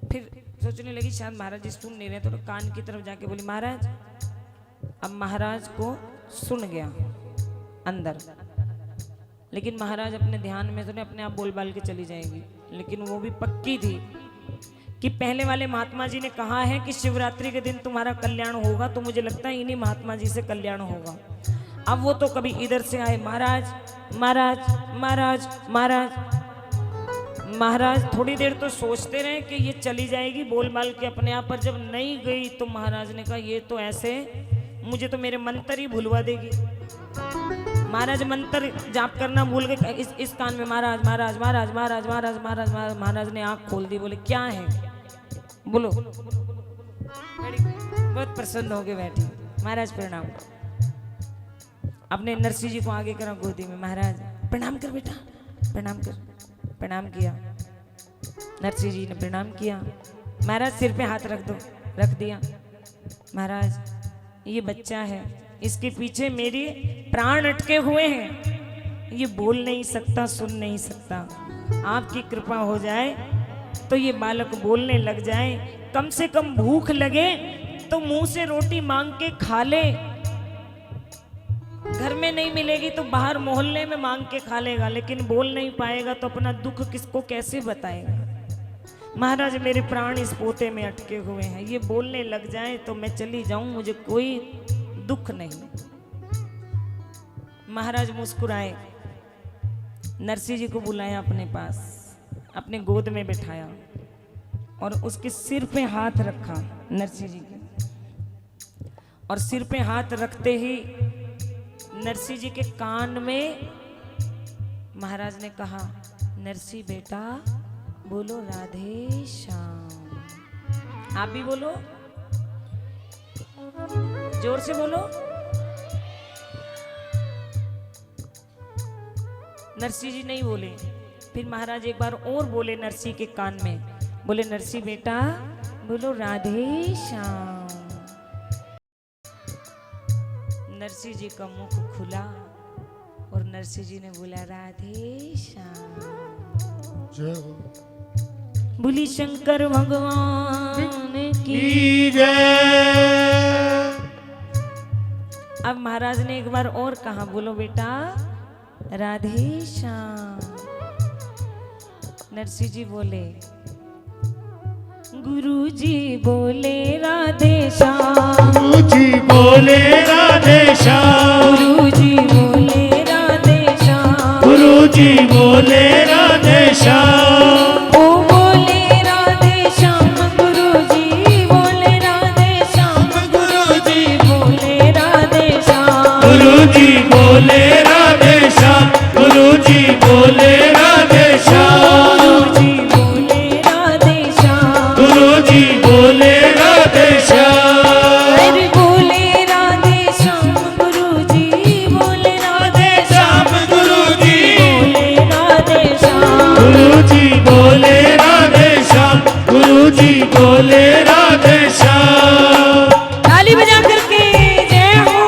फिर सोचने लगी शायद महाराज जी सुन नहीं रहे, तो कान की तरफ जाके बोली महाराज। अब महाराज को सुन गया अंदर, लेकिन महाराज अपने ध्यान में सुने, अपने आप बोल बाल के चली जाएगी। लेकिन वो भी पक्की थी कि पहले वाले महात्मा जी ने कहा है कि शिवरात्रि के दिन तुम्हारा कल्याण होगा, तो मुझे लगता है इन्हीं महात्मा जी से कल्याण होगा। अब वो तो कभी इधर से आए, महाराज महाराज महाराज महाराज महाराज। थोड़ी देर तो सोचते रहे कि ये चली जाएगी बोल बाल के अपने आप, पर जब नहीं गई तो महाराज ने कहा ये तो ऐसे मुझे तो मेरे मंत्र ही भूलवा देगी। महाराज मंत्र जाप करना भूल गए, इस कान में महाराज महाराज महाराज महाराज महाराज महाराज महाराज। महाराज ने आंख खोल दी, बोले क्या है, बोलो। बहुत प्रसन्न हो गए बैठी। महाराज प्रणाम। अपने नरसिंह जी को आगे करा गोदी में, महाराज प्रणाम कर बेटा, प्रणाम कर। प्रणाम किया, नरसिंह जी ने प्रणाम किया। महाराज सिर पे हाथ रख दो, रख दिया। महाराज ये बच्चा है, इसके पीछे मेरे प्राण अटके हुए हैं, ये बोल नहीं सकता, सुन नहीं सकता। आपकी कृपा हो जाए तो ये बालक बोलने लग जाए, कम से कम भूख लगे तो मुंह से रोटी मांग के खा ले। घर में नहीं मिलेगी तो बाहर मोहल्ले में मांग के खा लेगा, लेकिन बोल नहीं पाएगा तो अपना दुख किसको कैसे बताएगा। महाराज मेरे प्राण इस पोते में अटके हुए हैं, ये बोलने लग जाए तो मैं चली जाऊं, मुझे कोई दुख नहीं। महाराज मुस्कुराए, नरसिंह जी को बुलाया अपने पास, अपने गोद में बिठाया और उसके सिर पे हाथ रखा नरसिंह जी के। और सिर पे हाथ रखते ही नरसिंह जी के कान में महाराज ने कहा, नरसिंह बेटा बोलो राधे श्याम। आप भी बोलो, जोर से बोलो। नरसिंह जी नहीं बोले। फिर महाराज एक बार और बोले नरसिंह के कान में, बोले नरसिंह बेटा बोलो राधे श्याम। नरसिंह जी का मुख खुला और नरसिंह जी ने बोला राधे श्याम। बोली शंकर भगवान की जय। अब महाराज ने एक बार और कहा, बोलो बेटा राधे श्याम। नरसिंह जी बोले, गुरुजी बोले राधे श्याम, गुरुजी बोले राधे श्याम, गुरुजी बोले राधे श्याम, गुरुजी बोले राधे श्याम। ओ बोले राधे श्याम, गुरुजी बोले राधे श्याम, गुरुजी बोले राधे श्याम, गुरुजी बोले राधे श्याम, गुरुजी बोले राधे श्याम, गुरुजी बोले राधे श्याम, गुरुजी बोले राधे श्याम। अरे बोले राधे श्याम, गुरुजी बोले राधे श्याम, गुरुजी बोले राधे श्याम, गुरुजी बोले राधे श्याम, गुरुजी बोले राधे श्याम। ताली बजा करके जय हो।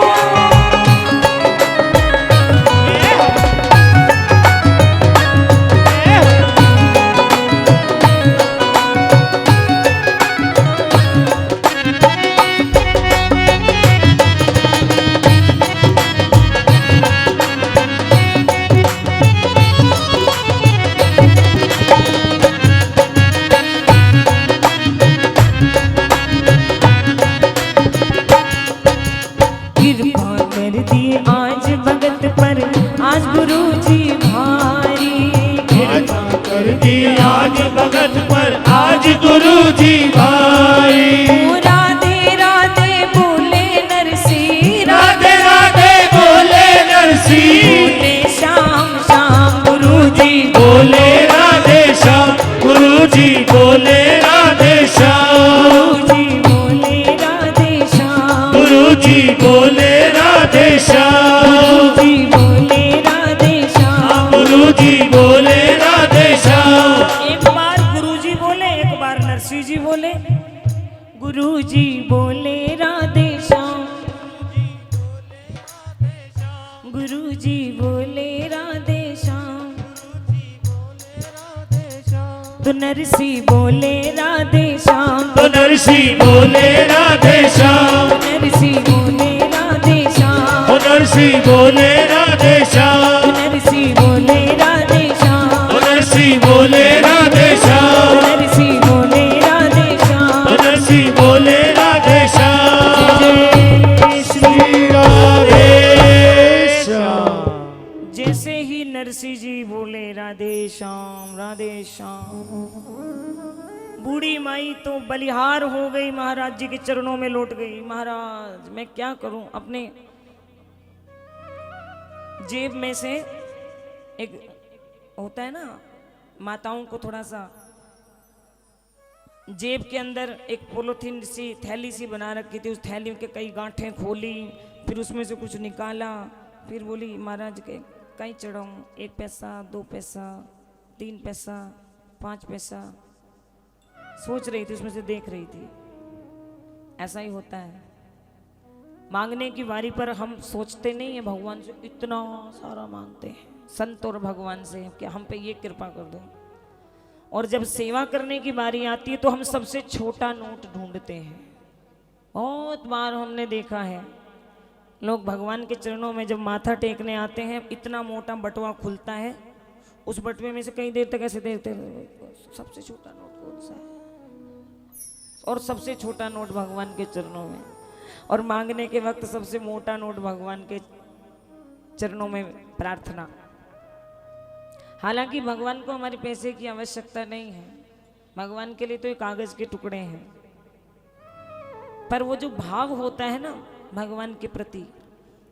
आज भगत पर आज गुरुजी भारी, कृपा कर दी आज भगत पर आज गुरुजी भाई। राधे राधे बोले नरसिंह, राधे राधे बोले नरसिंह, बोले श्याम श्याम, गुरुजी बोले राधे श्याम, गुरुजी बोले राधे श्याम, गुरुजी बोले राधे श्याम, गुरुजी बोले राधे श्याम, गुरुजी बोले राधे श्याम, गुरुजी बोले राधे श्याम। एक बार गुरुजी बोले, एक बार नरसिंह जी बोले, गुरुजी बोले राधे श्याम, गुरुजी बोले राधे श्याम, तो नरसिंह बोले राधे श्याम, तो नरसिंह बोले राधे श्याम, नरसिंह बोले राधे श्याम, तो नरसिंह बोले राधे श्याम, नरसिंह बोले नरसिंह जी बोले राधे श्याम राधे श्याम। बूढ़ी माई तो बलिहार हो गई, महाराज जी के चरणों में लौट गई। महाराज मैं क्या करूं, अपने जेब में से एक होता है ना माताओं को थोड़ा सा, जेब के अंदर एक पॉलीथीन सी थैली सी बना रखी थी, उस थैली के कई गांठें खोली, फिर उसमें से कुछ निकाला, फिर बोली महाराज के कहीं चढ़ाऊं, 1 पैसा 2 पैसा 3 पैसा 5 पैसा, सोच रही थी, उसमें से देख रही थी। ऐसा ही होता है, मांगने की बारी पर हम सोचते नहीं है भगवान से, इतना सारा मांगते हैं संत और भगवान से कि हम पे ये कृपा कर दो, और जब सेवा करने की बारी आती है तो हम सबसे छोटा नोट ढूंढते हैं। बहुत बार हमने देखा है लोग भगवान के चरणों में जब माथा टेकने आते हैं, इतना मोटा बटुआ खुलता है, उस बटुए में से कई देर तक ऐसे देखते हैं सबसे छोटा नोट कौन सा है, और सबसे छोटा नोट भगवान के चरणों में, और मांगने के वक्त सबसे मोटा नोट भगवान के चरणों में प्रार्थना। हालांकि भगवान को हमारे पैसे की आवश्यकता नहीं है, भगवान के लिए तो ये कागज के टुकड़े हैं, पर वो जो भाव होता है ना भगवान के प्रति,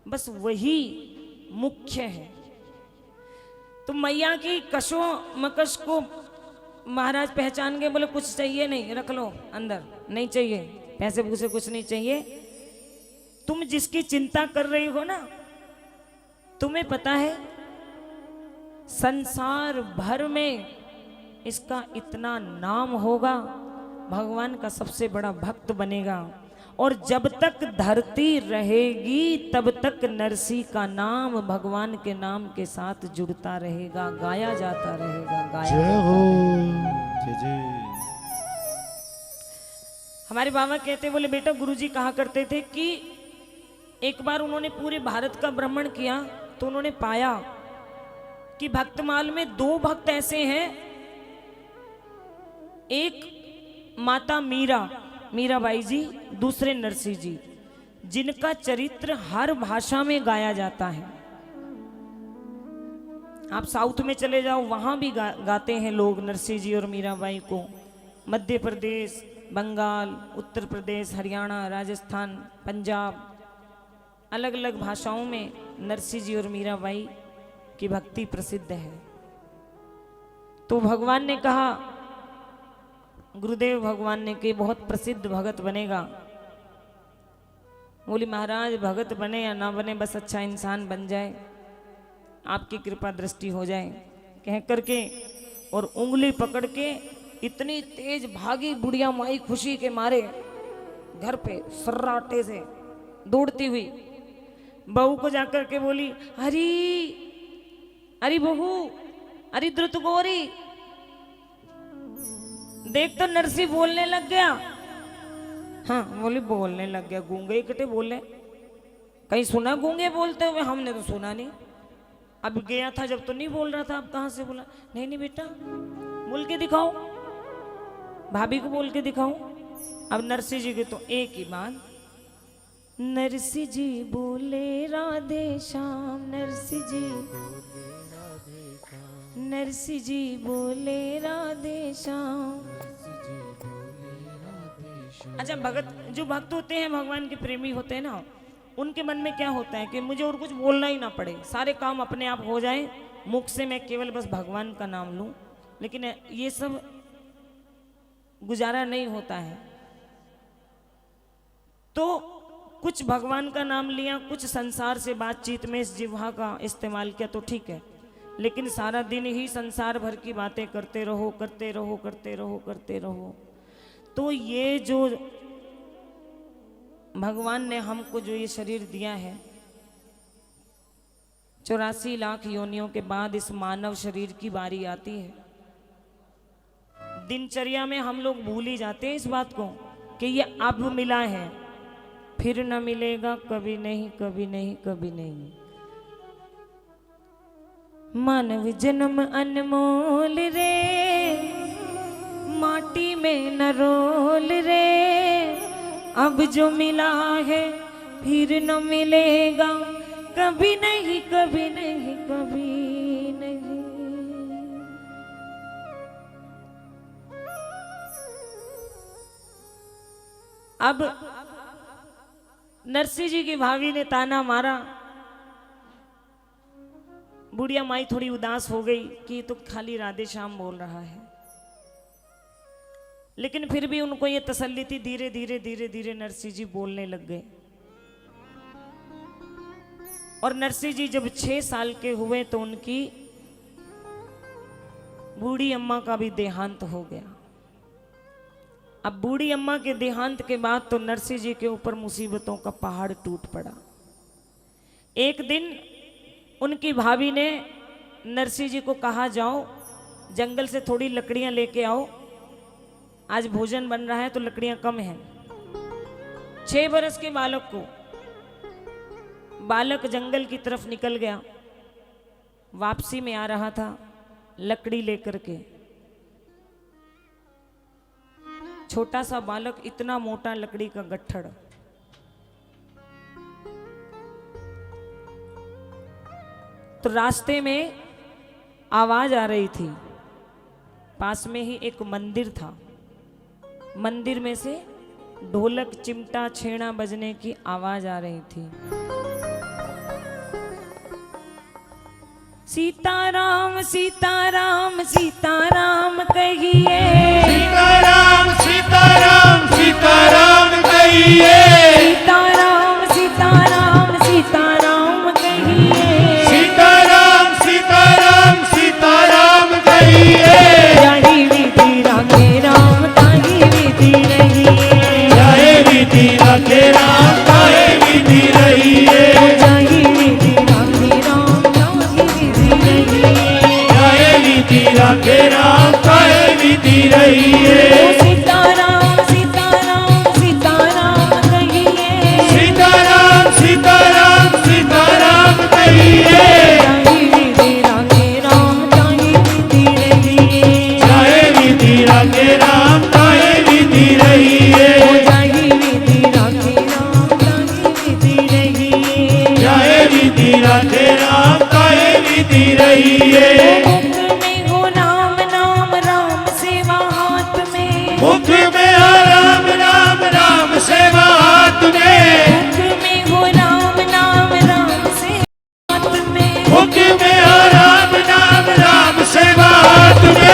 बस वही मुख्य है। तो मैया की कशो मकश को महाराज पहचान गए, बोले कुछ चाहिए नहीं, रख लो अंदर, नहीं चाहिए पैसे पूसे कुछ नहीं चाहिए। तुम जिसकी चिंता कर रही हो ना, तुम्हें पता है संसार भर में इसका इतना नाम होगा, भगवान का सबसे बड़ा भक्त बनेगा, और जब तक धरती रहेगी तब तक नरसिंह का नाम भगवान के नाम के साथ जुड़ता रहेगा, गाया जाता रहेगा, गाया जय जाता हो रहेगा। जय जय। हमारे बाबा कहते, बोले बेटा गुरुजी कहा करते थे कि एक बार उन्होंने पूरे भारत का भ्रमण किया तो उन्होंने पाया कि भक्तमाल में 2 भक्त ऐसे हैं, एक माता मीराबाई जी, दूसरे नरसिंह जी, जिनका चरित्र हर भाषा में गाया जाता है। आप साउथ में चले जाओ, वहां भी गाते हैं लोग नरसिंह जी और मीराबाई को। मध्य प्रदेश, बंगाल, उत्तर प्रदेश, हरियाणा, राजस्थान, पंजाब, अलग अलग भाषाओं में नरसिंह जी और मीराबाई की भक्ति प्रसिद्ध है। तो भगवान ने कहा, गुरुदेव भगवान ने कि बहुत प्रसिद्ध भगत बनेगा। बोली महाराज भगत बने या ना बने, बस अच्छा इंसान बन जाए, आपकी कृपा दृष्टि हो जाए, कह करके और उंगली पकड़ के इतनी तेज भागी बुढ़िया माई खुशी के मारे घर पे सर्राटे से दौड़ती हुई, बहू को जाकर के बोली, अरे बहू, अरे द्रुत गौरी, देख तो नरसिंह बोलने लग गया। हाँ बोली बोलने लग गया, गूंगे इकट्ठे बोले, कहीं सुना गूंगे बोलते हुए? हमने तो सुना नहीं, अब गया था जब तो नहीं बोल रहा था, अब कहाँ से बोला? नहीं बेटा बोल के दिखाओ, भाभी को बोल के दिखाओ। अब नरसिंह जी की तो एक ही बात, नरसिंह जी बोले राधे श्याम, नरसिंह जी बोले राधे श्याम। अच्छा, जो भक्त होते हैं, भगवान के प्रेमी होते हैं ना, उनके मन में क्या होता है कि मुझे और कुछ बोलना ही ना पड़े, सारे काम अपने आप हो जाए, मुख से मैं केवल बस भगवान का नाम लूं। लेकिन ये सब गुजारा नहीं होता है। तो कुछ भगवान का नाम लिया, कुछ संसार से बातचीत में इस जिह्वा का इस्तेमाल किया तो ठीक है, लेकिन सारा दिन ही संसार भर की बातें करते रहो, तो ये जो भगवान ने हमको जो ये शरीर दिया है, 84 लाख योनियों के बाद इस मानव शरीर की बारी आती है। दिनचर्या में हम लोग भूल ही जाते हैं इस बात को कि ये अब मिला है, फिर न मिलेगा, कभी नहीं। मानव जन्म अनमोल रे, माटी में न रोल रे, अब जो मिला है फिर न मिलेगा, कभी नहीं। अब नरसिंह जी की भाभी ने ताना मारा। बुढ़िया माई थोड़ी उदास हो गई कि ये तो खाली राधे श्याम बोल रहा है, लेकिन फिर भी उनको ये तसल्ली थी। धीरे धीरे धीरे धीरे नरसिंह जी बोलने लग गए। और नरसिंह जी जब 6 साल के हुए तो उनकी बूढ़ी अम्मा का भी देहांत हो गया। अब बूढ़ी अम्मा के देहांत के बाद तो नरसिंह जी के ऊपर मुसीबतों का पहाड़ टूट पड़ा। एक दिन उनकी भाभी ने नरसिंह जी को कहा, जाओ जंगल से थोड़ी लकड़ियां लेके आओ, आज भोजन बन रहा है तो लकड़ियां कम हैं। 6 बरस के बालक जंगल की तरफ निकल गया। वापसी में आ रहा था लकड़ी लेकर के। छोटा सा बालक, इतना मोटा लकड़ी का गट्ठड़। तो रास्ते में आवाज आ रही थी। पास में ही एक मंदिर था। मंदिर में से ढोलक, चिमटा, छेना बजने की आवाज आ रही थी। सीताराम सीताराम सीताराम कहिए, सीताराम सीताराम सीताराम कहिए, सीताराम सीताराम सीताराम कहिए, सीताराम सीताराम सीताराम कहिए। जाहि विधि राखे राम ताहि विधि रहिए, जाहे विधि राखे राम ताहे विधि रहिए, जाहि विधि राखे राम ताहि विधि रहिए, जाहे विधि राखे राम ताहे विधि रहिए। सीताराम सीताराम सीताराम कहिए, सीताराम सीताराम सीताराम कहिए, जाहि विधि राखे राम ताहि विधि रहिए, जाहे विधि राखे राम ताहे विधि रहिए, जाहि विधि राखे राम ताहि विधि रहिए, जाहे विधि राखे राम ताहे विधि रहिए। मुख में हो राम नाम राम सेवा हाथ में, मुख में हो राम राम राम सेवा हाथ में, मुख में हो राम नाम राम सेवा हाथ में, मुख में हो राम नाम राम सेवा हाथ में।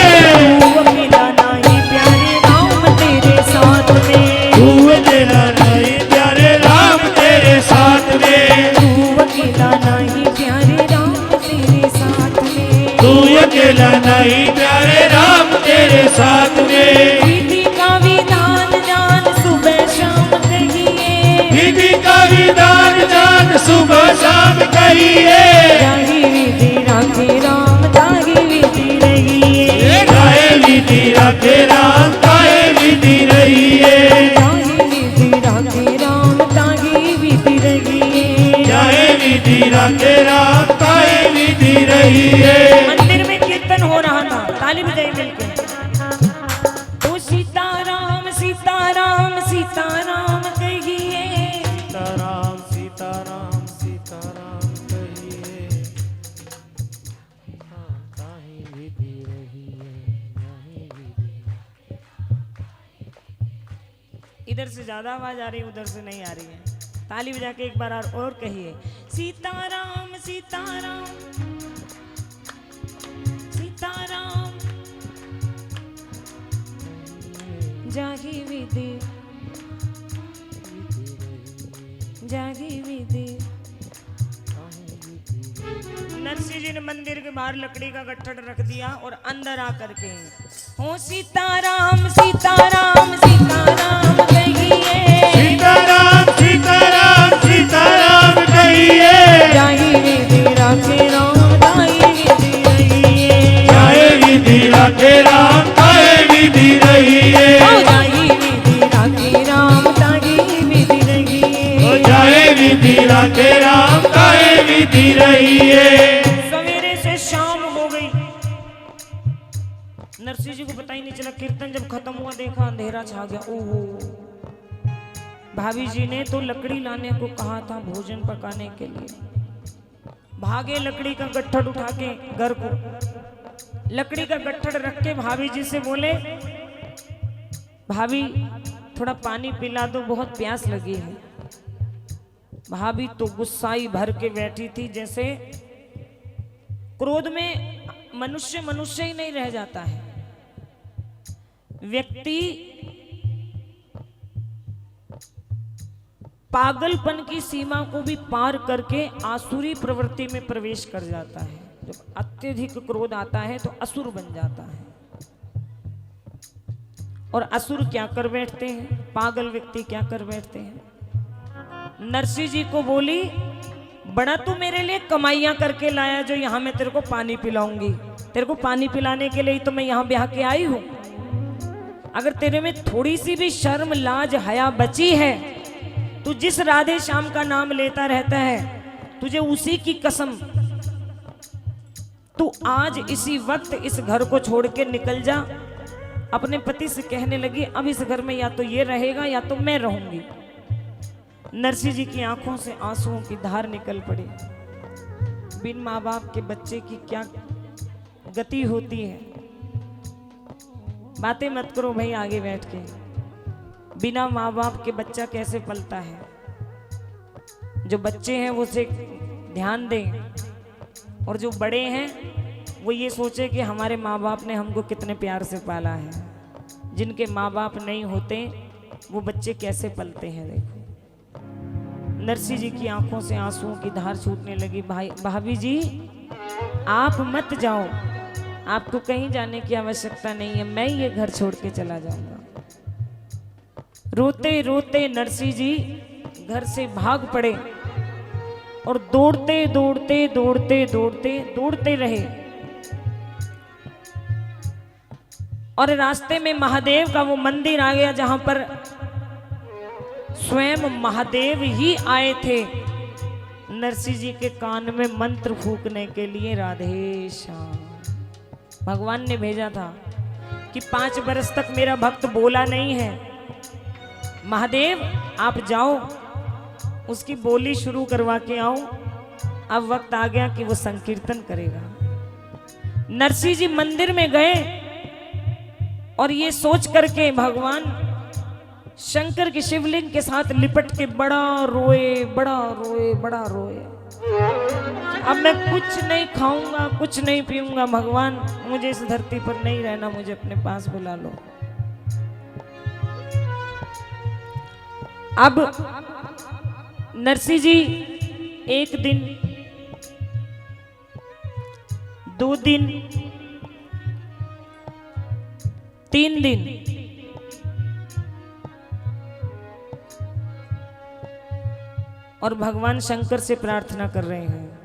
तू अकेला नहीं प्यारे राम तेरे साथ में, तू अकेला नहीं प्यारे राम तेरे साथ में, तू अकेला नहीं प्यारे राम तेरे साथ में, तू अकेला नहीं प्यारे राम तेरे साथ में। विधि का विधान जान सुबह शाम कहिए, विधि का विधान जान सुबह शाम कहिए, जाहि विधि राखे राम ताहि विधि रहिए, गाए विधि राखे राम गाए विधि रहिए, जाहि विधि राखे राम ताहि विधि रहिए। गाए विधि राखे राम गाए विधि रहिए। मंदिर में कीर्तन हो रहा था, ताली बजाई मिलके। तो सीताराम सीताराम सीताराम कहिए, सीताराम सीताराम सीताराम कहिए, गाए विधि रहिए, गाए विधि। इधर से ज्यादा आवाज आ रही है, उधर से नहीं आ रही है। ताली बजा के एक बार और कहिए, सीताराम सीताराम सीताराम, जाहि विधि जाहि विधि। नरसिंह जी ने मंदिर के बाहर लकड़ी का गट्ठड़ रख दिया और अंदर आकर के, हो सीताराम सीताराम सीताराम कहिए, सीताराम सीताराम सीताराम कहिए, जाहि विधि राखे राम ताहि विधि रहिए, गाए विधि राखे राम गाए विधि रहिए, जाहि विधि राखे राम ताहि विधि रहिए, जाए विधि राखे राम गाए विधि रहिए। सवेरे से शाम हो गई। नरसिंह जी को पता ही नहीं चला। कीर्तन जब खत्म हुआ देखा अंधेरा छा गया। ओहो, भाभी जी ने तो लकड़ी लाने को कहा था भोजन पकाने के लिए। भागे लकड़ी का गट्ठड़ उठा के घर को, लकड़ी का गट्ठड़ रख के भाभी जी से बोले, भाभी थोड़ा पानी पिला दो, बहुत प्यास लगी है। भाभी तो गुस्साई भर के बैठी थी, जैसे क्रोध में मनुष्य मनुष्य ही नहीं रह जाता है। व्यक्ति पागलपन की सीमा को भी पार करके आसुरी प्रवृत्ति में प्रवेश कर जाता है। जब अत्यधिक क्रोध आता है तो असुर बन जाता है। और असुर क्या कर बैठते हैं, पागल व्यक्ति क्या कर बैठते हैं। नरसिंह जी को बोली, बड़ा तू मेरे लिए कमाइयां करके लाया जो यहां मैं तेरे को पानी पिलाऊंगी। तेरे को पानी पिलाने के लिए तो मैं यहां ब्याह के आई हूं। अगर तेरे में थोड़ी सी भी शर्म लाज हया बची है, तू जिस राधे श्याम का नाम लेता रहता है, तुझे उसी की कसम, तू आज इसी वक्त इस घर को छोड़ के निकल जा। अपने पति से कहने लगी, अब इस घर में या तो ये रहेगा या तो मैं रहूंगी। नरसिंह जी की आंखों से आंसुओं की धार निकल पड़ी। बिन माँ बाप के बच्चे की क्या गति होती है। बातें मत करो भाई आगे बैठ के। बिना माँ बाप के बच्चा कैसे पलता है। जो बच्चे हैं वो उसे ध्यान दें, और जो बड़े हैं वो ये सोचे कि हमारे माँ बाप ने हमको कितने प्यार से पाला है। जिनके माँ बाप नहीं होते वो बच्चे कैसे पलते हैं। देखो, नरसिंह जी की आंखों से आंसुओं की धार छूटने लगी। भाभी जी आप मत जाओ, आपको कहीं जाने की आवश्यकता नहीं है, मैं ये घर छोड़ के चला जाऊंगा। रोते रोते नरसिंह जी घर से भाग पड़े और दौड़ते दौड़ते दौड़ते दौड़ते दौड़ते रहे। और रास्ते में महादेव का वो मंदिर आ गया जहां पर स्वयं महादेव ही आए थे नरसिंह जी के कान में मंत्र फूकने के लिए। राधे श्याम भगवान ने भेजा था कि 5 बरस तक मेरा भक्त बोला नहीं है, महादेव आप जाओ उसकी बोली शुरू करवा के आओ। अब वक्त आ गया कि वो संकीर्तन करेगा। नरसिंह जी मंदिर में गए और ये सोच करके भगवान शंकर के शिवलिंग के साथ लिपट के बड़ा रोए बड़ा रोए बड़ा रोए। अब मैं कुछ नहीं खाऊंगा, कुछ नहीं पीऊंगा, भगवान मुझे इस धरती पर नहीं रहना, मुझे अपने पास बुला लो। अब नरसिंह जी 1 दिन 2 दिन 3 दिन और भगवान शंकर से प्रार्थना कर रहे हैं,